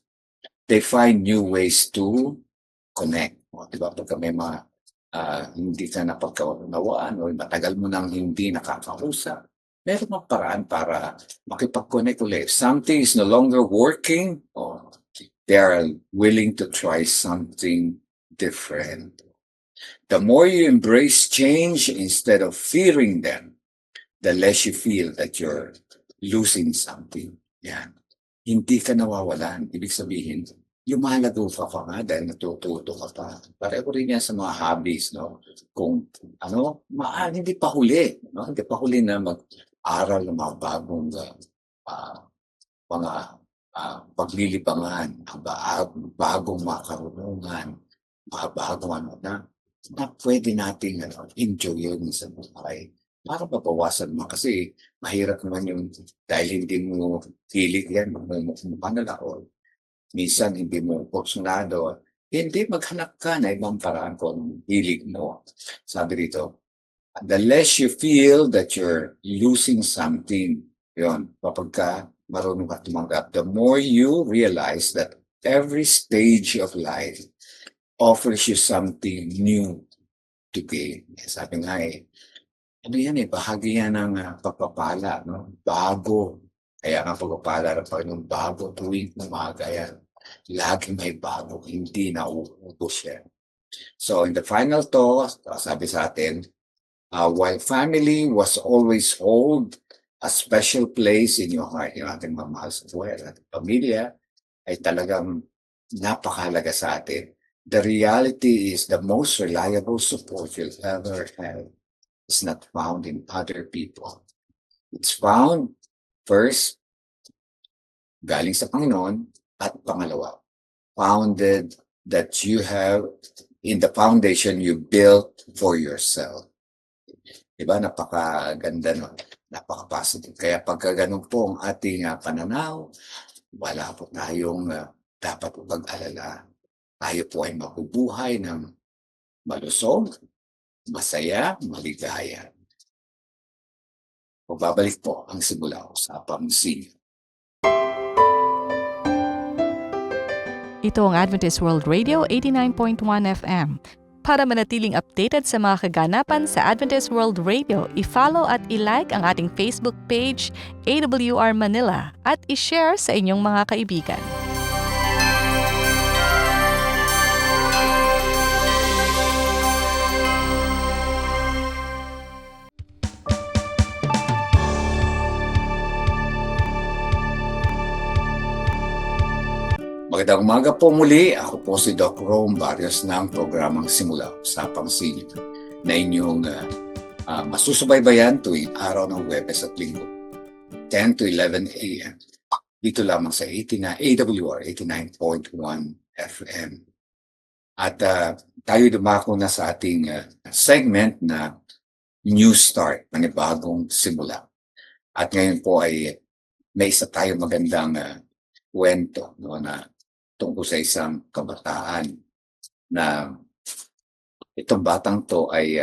they find new ways to connect. O, diba? Pagka may mga hindi ka napagkaunawaan o matagal mo nang hindi nakakausap, meron mga paraan para makipag-connect ulit. Something is no longer working, or they are willing to try something different. The more you embrace change instead of fearing them, the less you feel that you're losing something. Yan. Hindi ka nawawalan. Ibig sabihin, lumalago ka pa nga dahil natututo ka pa. Pareho rin yan sa mga hobbies, no? Kung, hindi pa huli, no? Hindi pa huli na mag-aral ng mga bagong mga paglilibangan, bagong mga karunungan, mga bagong na pwede nating enjoy yun sa buhay. Para mabawasan mo kasi mahirap naman yung dahil hindi mo hilig yan, manlalako. Minsan hindi mo porsyonado, hindi maghanap ka na ibang paraan kung hilig mo. Sabi dito, the less you feel that you're losing something, yun, kapag ka marunong ka tumanggap, the more you realize that every stage of life offers you something new to gain. Sabi nga bahagi yan ng pagpapala, no? Bago. Kaya nga pagpapala ng Panginoon, bago tuwing umaga yan. Laging may bago, hindi nauubos yan. So in the final thought, sabi sa atin, while family was always hold a special place in your heart, yung ating mamahal sa buhay, ating pamilya, ay talagang napakahalaga sa atin. The reality is the most reliable support you'll ever have is not found in other people. It's found first, galing sa Panginoon, at pangalawa, founded that you have in the foundation you built for yourself. Diba? Napakaganda nun. Napaka-positive. Kaya pagka ganun po ang ating pananaw, wala po tayong dapat pag-alala. Tayo po ay mabubuhay ng malusog, masaya, maligaya. Babalik po ang Simula Usapang Senior. Ito ang Adventist World Radio 89.1 FM. Para manatiling updated sa mga kaganapan sa Adventist World Radio, i-follow at i-like ang ating Facebook page AWR Manila at i-share sa inyong mga kaibigan. Magandang umaga po muli. Ako po si Doc Rome Barrios ng programang Simula Usapang Senior na inyong masusubaybayan tuwing araw ng Huwebes at Linggo, 10 to 11 a.m. Dito lamang sa AWR 89.1 FM. At tayo dumako na sa ating segment na New Start, panibagong simula. At ngayon po ay may isa tayo magandang kwento, no, na tungkol sa isang kabataan na itong batang to ay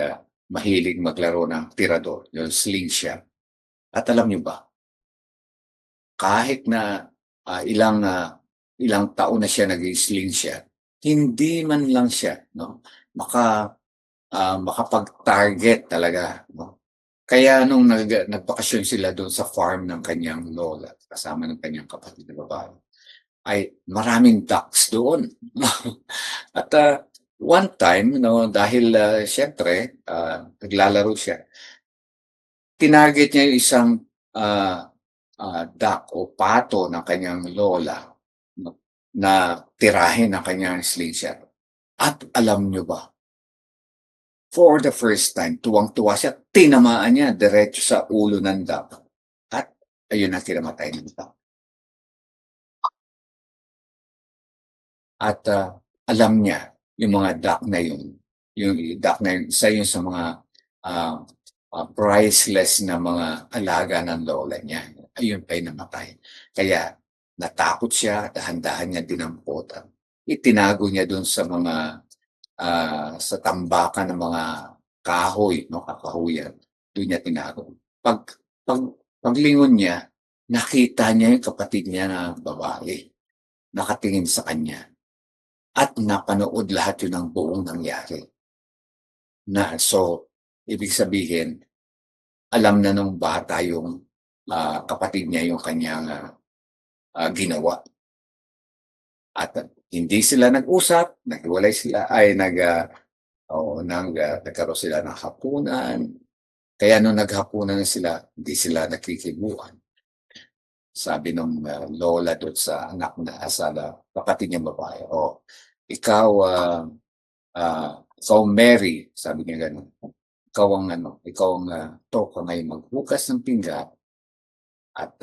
mahilig maglaro ng tirador, yung slingshot. At alam niyo ba, kahit na ilang taon na siya nag-slingshot, hindi man lang siya makapag-target talaga. No? Kaya nung nagbakasyon sila doon sa farm ng kanyang lola, kasama ng kanyang kapatid na babae, ay maraming ducks doon. At one time, dahil siyempre, naglalaro siya, tinarget niya yung isang duck o pato ng kanyang lola na tirahin ang kanyang slingshot. At alam nyo ba, for the first time, tuwang-tuwa siya, tinamaan niya diretso sa ulo ng duck. At ayun ang kinamatay ng duck. At alam niya yung mga duck na yun. Yung duck na yun, isa yun sa mga priceless na mga alaga ng lola niya. Ayun pa'y namatay. Kaya natakot siya, dahan-dahan niya dinamputan. Itinago niya dun sa mga sa tambakan ng mga kahoy, no, kakahuyan. Doon niya tinago. Paglingon niya, nakita niya yung kapatid niya na babae. Nakatingin sa kanya. At napanood lahat yun ng buong nangyari. So, ibig sabihin, alam na nung bata yung kapatid niya yung kanyang ginawa. At hindi sila nag-usap, naghiwalay sila, nagkaroon sila ng hapunan. Kaya nung naghapunan na sila, hindi sila nakikibuan. Sabi nung lola doon sa anak na asala, kapatid niya babae, ikaw Mary, sabi niya gano'n. Ikaw ang toka ngayon magbukas ng pinggan at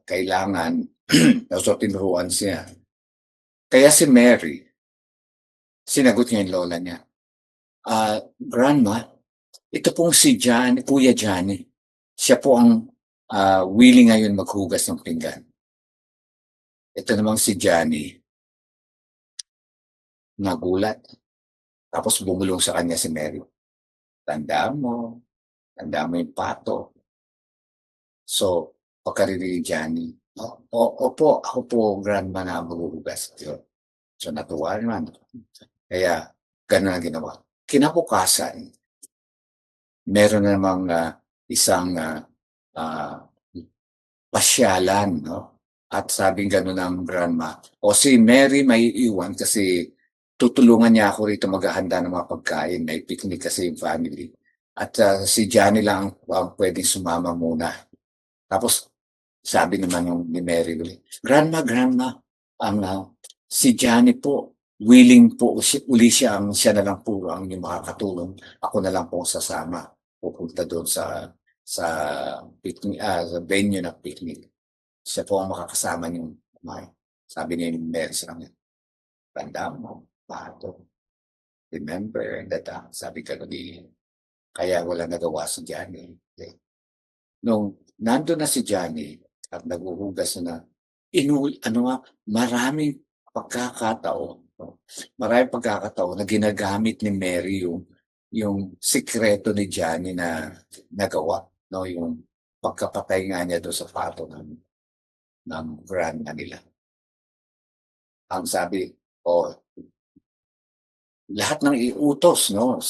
kailangan so tinuruan siya. Kaya si Mary, sinagot niya yung lola niya, Grandma, ito pong si Kuya Johnny. Siya po ang willing ngayon maghugas ng pinggan. Ito namang si Johnny, nagulat. Tapos bumulong sa kanya si Mary. Tandaan mo yung pato. So, pagkarinig ni Johnny, opo, ako po, grandma na maghuhugas. So, natuwa naman. Kaya, gano'n ang ginawa. Kinabukasan, meron na namang isang pasyalan, no? At sabing gano'n ng grandma, si Mary may iwan kasi tutulungan niya ako rito maghahanda ng mga pagkain. May picnic kasi yung family. At si Johnny lang ang pwedeng sumama muna. Tapos, sabi naman yung ni Mary, Grandma, si Johnny po, willing po, uli siya na lang po ang yung makakatulong. Ako na lang po sasama. Pupunta doon sa picnic, sa venue ng picnic. Siya po ang makakasama niyo. Sabi niya yung Mary sa kanya, tandaan mo, pato. Remember that, sabi ka kaya wala nagawa si Johnny. Okay. Nung nandun na si Johnny at naghuhugas na, maraming pagkakataon na ginagamit ni Mary yung sikreto ni Johnny na nagawa, no, yung pagkapatay nga niya doon sa pato ng grandma nila. Ang sabi, lahat ng iutos, no,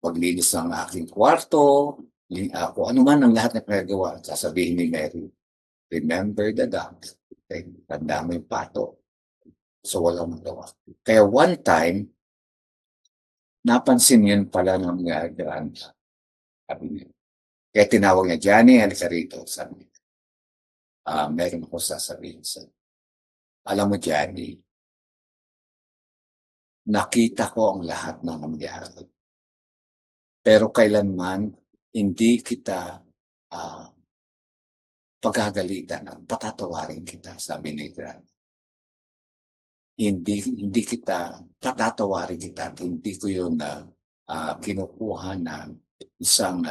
paglinis ng aking kwarto, kung ano man ang lahat na pinagawa, sasabihin ni Mary, remember the duck. Okay, tanda mo yung pato. So, walang magawa. Kaya one time, napansin yun pala ng grandma. Sabi niya. Kaya tinawag niya, Johnny, halika rito. Sabi niya, meron ko sasabihin sa. Alam mo, Johnny, nakita ko ang lahat ng nangyari. Pero kailanman, hindi kita pagagalitan, patatawarin kita, sabi ni Grandma. Hindi kita, patatawarin kita, hindi ko yun kinukuha na isang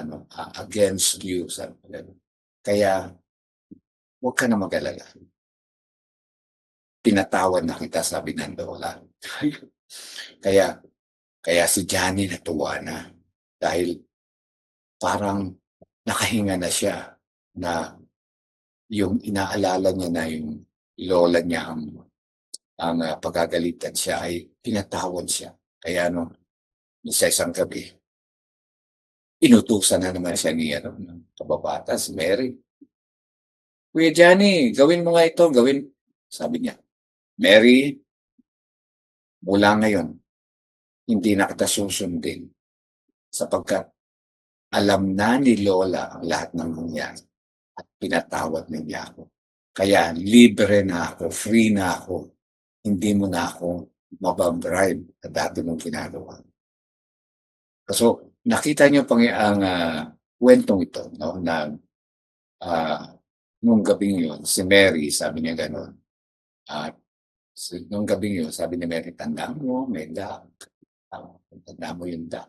against you. Kaya, huwag ka na mag-alala. Pinatawad na kita, sabi ng lola. Kaya si Johnny natuwa na dahil parang nakahinga na siya na yung inaalala niya na yung lola niya ang pagagalitan siya ay pinatawad siya. Kaya isang gabi, inutusan na naman siya ni kababata, si Mary. Kuya Johnny, gawin mo nga ito, sabi niya. Mary, mula ngayon, hindi na kita susundin sapagkat alam na ni Lola ang lahat ng nangyari. pinatawad na niya ako. Kaya libre na ako, free na ako. Hindi mo na ako mababribe na dati mong ginagawa. So, nakita niyo ang kwentong ito, no, na nung gabing yun, si Mary, sabi niya gano'n. At nung gabing yun, sabi ni Mary, tanda mo, may dak. Tanda mo yung dak.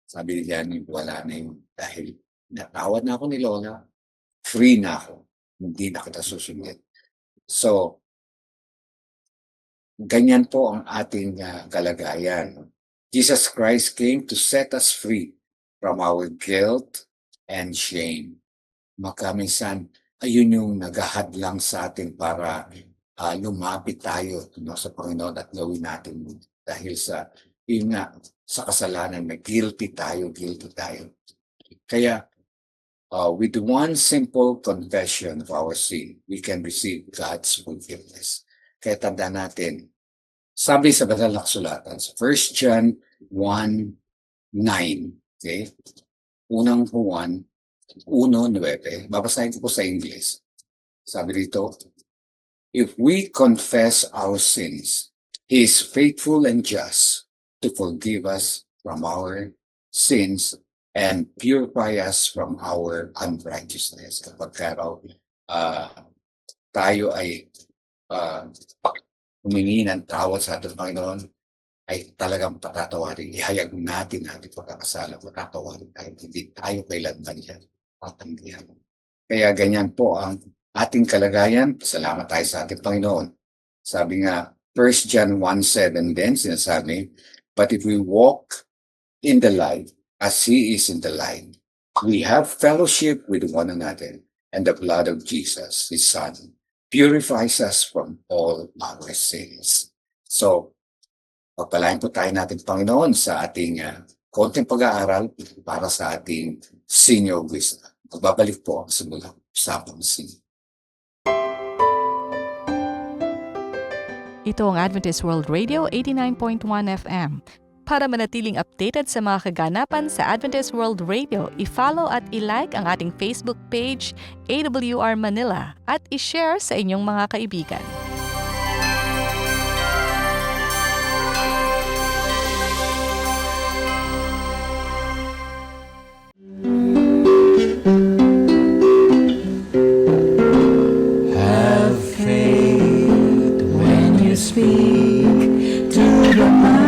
Sabi niya, wala na yun. Dahil natawad na ako ni Lola, free na ako. Hindi na kita susundin. So, ganyan po ang ating kalagayan. Jesus Christ came to set us free from our guilt and shame. Minsan, ayun yung naghahadlang sa atin para lumapit tayo, no, sa Panginoon at gawin natin dahil sa yun nga, sa kasalanan na guilty tayo. Kaya with one simple confession of our sin, we can receive God's forgiveness. Kaya tanda natin, sabi sa banal na kasulatan, sa 1 John 1:9, okay? Unang Juan 1:9, babasahin ko po sa English. Sabi dito, if we confess our sins, He is faithful and just to forgive us from our sins and purify us from our unrighteousness. Kapag tayo ay humingi ng tawad sa ating Panginoon, ay talagang patatawarin. Ihayag natin ating pagkakasala, patatawarin tayo. Hindi tayo kailanman yan. Patanggihan. Kaya ganyan po ang ating kalagayan. Salamat tayo sa ating Panginoon. Sabi nga, 1 John 1:7 din, sinasabi, but if we walk in the light as He is in the light, we have fellowship with one another, and the blood of Jesus, His Son, purifies us from all our sins. So, pagpalain po tayo natin, Panginoon, sa ating konting pag-aaral para sa ating senior wisdom. Magbabalik po ang simula usapang senior. Ito ang Adventist World Radio 89.1 FM. Para manatiling updated sa mga kaganapan sa Adventist World Radio, i-follow at i-like ang ating Facebook page, AWR Manila, at i-share sa inyong mga kaibigan. Have faith when you speak to the Master.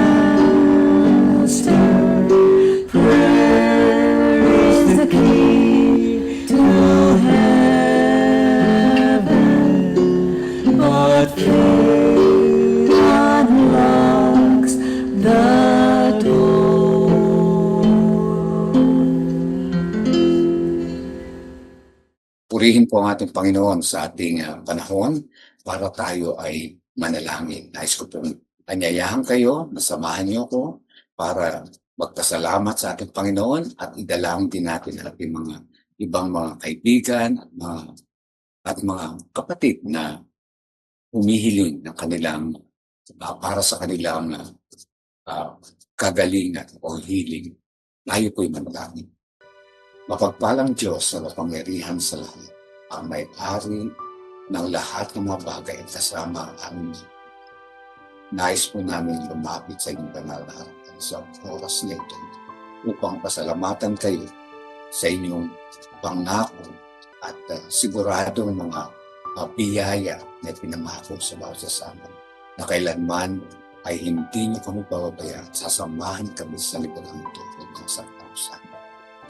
Prayer is the key to heaven, but faith unlocks the door. Purihin po ang ating Panginoon sa ating panahon para tayo ay manalangin. Nais ko pong anyayahan kayo, nasamahan niyo ako para magpasalamat sa ating Panginoon at idalangin din natin ang ating mga ibang mga kaibigan at mga kapatid na humihiling ng kanilang para sa kanilang kagalingan o healing. Tayo po'y manalangin. Mapagpalang Diyos na mapangyarihan sa lahat, ang may-ari ng lahat ng mga bagay at kasama ang nais po namin lumapit sa inyong banal na harapan sa oras na ito upang pasalamatan kayo sa inyong pangako at siguradong mga biyaya na pinamako sa bawat sasama na kailanman ay hindi niyo kami pababayaan at sasamahan kami sa librang ito ng Santa.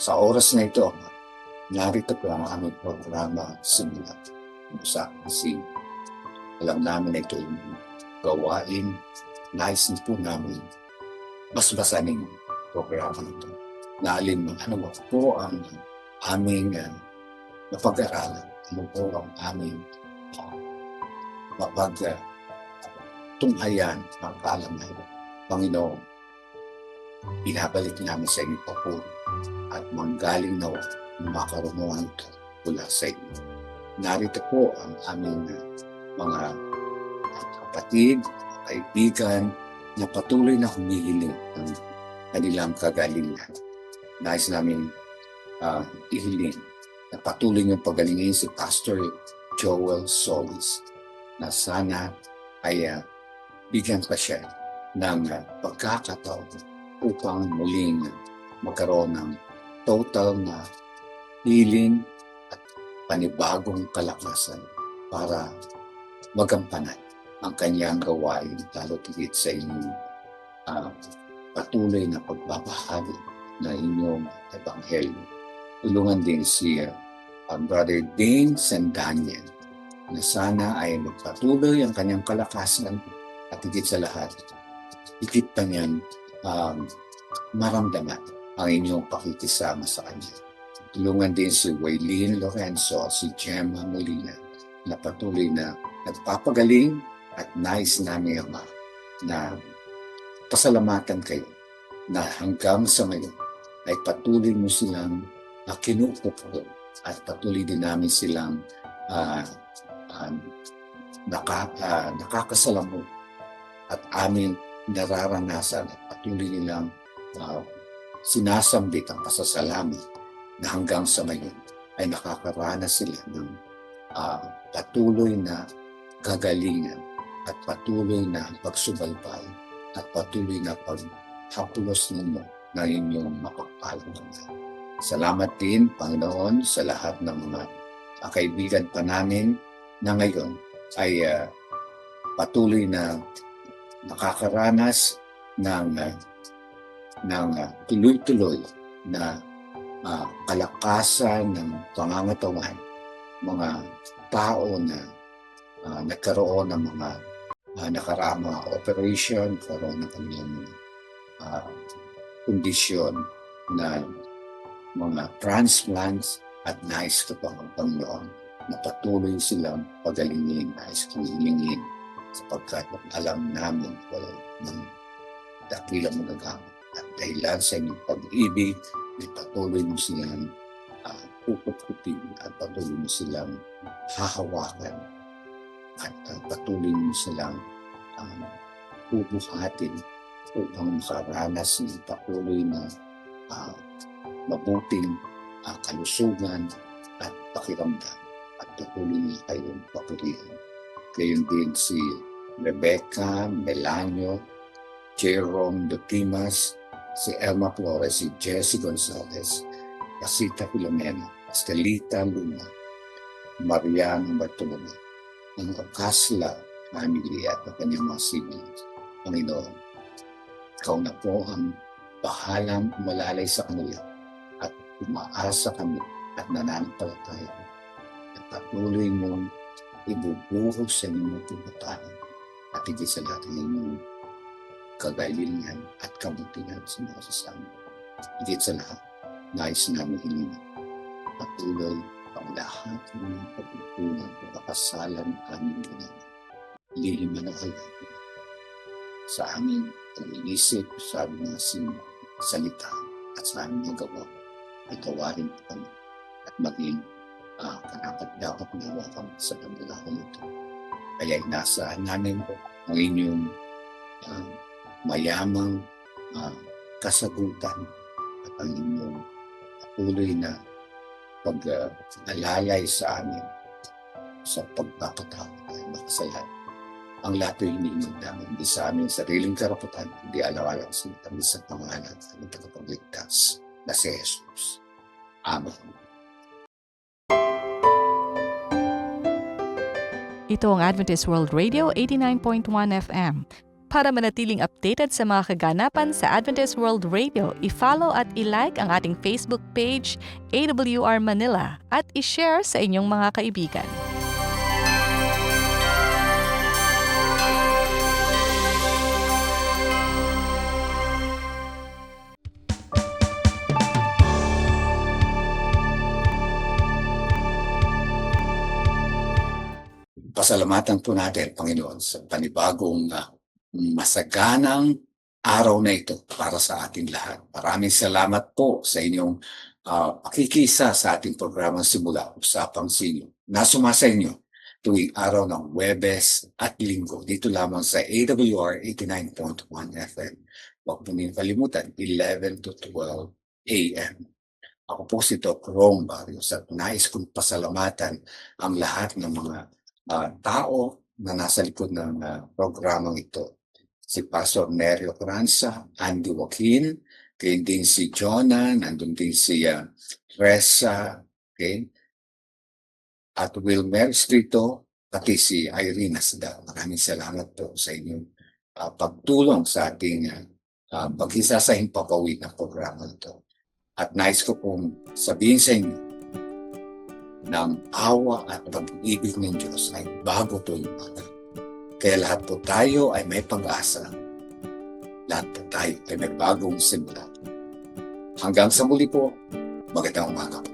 Sa oras na ito, narito po ang aming programa simula sa kasi alam namin na ito yung gawain, nais po namin basbasanin programa ito. Naalin mo, ano po ang aming mapag-aralan, ano po ang aming mapag-tunghayan ang kaalaman. Panginoon, binabalik namin sa inyong papuri at manggaling na makarunungan ito mula sa inyo. Narito po ang aming mga kapatid, kaibigan na patuloy na humihiling ng kanilang kagalingan. Nais namin ihiling na patuloy niyong pagalingin si Pastor Joel Solis na sana ay bigyan pa siya ng pagkakataon upang muling magkaroon ng total na healing at panibagong kalakasan para magampanan ang kanyang gawain, lalo tigit sa inyong patuloy na pagbabahagi na inyong ebanghelyo. Tulungan din si Brother Dane Sandaniel na sana ay magpatuloy ang kanyang kalakasan at higit sa lahat, higit pa niyan maramdaman ang inyong pakikisama sa kanya. Tulungan din si Waylene Lorenzo, si Gemma Molina na patuloy na nagpapagaling at nais namin Ama na pasalamatan kayo na hanggang sa ngayon ay patuloy mo silang kinupuklo at patuloy din namin silang nakakasalamu at amin nararanasan at patuloy nilang sinasambit ang pasasalamat na hanggang sa ngayon ay nakakaranas sila ng patuloy na kagalingan at patuloy na pagsubaybay at patuloy na paghaplos ninyo na inyong mapagpalang. Salamat din, Panginoon, sa lahat ng mga kaibigan pa namin na ngayon ay patuloy na nakakaranas ng tuloy-tuloy na kalakasan ng pangangatawan, mga tao na nagkaroon ng mga nakaraang mga operation, karoon ng kanilang kondisyon na mga transplants at nais ko pang ang Panginoon na patuloy silang pagalingin, nais kong hilingin sapagkat alam namin wala ng dakilang magagamit at dahilan sa inyong pag-ibig ay patuloy mo silang pupuputin at patuloy mo silang hahawakan at patuloy mo silang bubuhatin upang makaranas ng patuloy na mabuting kalusugan at pakiramdam at patuloy niya kayong papurihan. Gayon din si Rebecca Melanio, Jerome Dotimas, si Elma Flores, si Jessie Gonzalez, Casita Filomena, Estelita Luna, Mariana Bartolome, ang Kasla family at ang kanyang mga siblings. Panginoon, ikaw na po ang bahalang umalalay sa kanila at umaasa kami at nananampalataya na patuloy niyong ibubuhos sa inyong pupuntahan at higit sa lahat ng inyong kagalingan at kabutihan sa mga sasama. Higit sa lahat, nais namin hiningi patuloy ang lahat ng mga pagkukulang o kakasalan aming ginawa. Liliman na kayo sa aming pag-iisip, sa aming mga salita at sa aming nagawa ay tawarin po kami at maging karapat-dapat nawa kami sa paglalakad ito. Kaya inaasahan namin po ang inyong mayamang kasagutan at ang inyong patuloy na pag-alalay sa amin sa pagpapatawad ay makasalan. Ang lahat ay iniinog namin, hindi sa aming sariling karapatan, hindi alawalang sinitang sa pangalan ng tagapagligtas na si Jesus. Amen. Ito ang Adventist World Radio 89.1 FM. Para manatiling updated sa mga kaganapan sa Adventist World Radio, i-follow at i-like ang ating Facebook page AWR Manila at i-share sa inyong mga kaibigan. Pasalamatan po natin, Panginoon, sa panibagong masaganang araw na ito para sa ating lahat. Maraming salamat po sa inyong pakikisa sa ating programang Simula Usapang Senior na sumasa inyo tuwing araw ng Huwebes at Linggo dito lamang sa AWR 89.1 FM. Huwag po niyong kalimutan, 11 to 12 a.m. Ako po si Doc Rome Barrios at nais kong pasalamatan ang lahat ng mga tao na nasa likod ng programang ito. Si Pastor Nerio Cranza, Andy Joaquin, kaya din si Jonah, nandun din si Reza, okay? At Wilmer Strito, pati si Irene Asda. Maraming salamat po sa inyong pagtulong sa ating pag-isa sa himpapawid ng programa ito. At nais ko pong sabihin sa inyo na ang awa at pag-ibig ng Diyos ay bago tuwing umaga. Kaya lahat po tayo ay may pag-asa. Lahat po tayo ay may bagong simula. Hanggang sa muli po, magandang umaga po.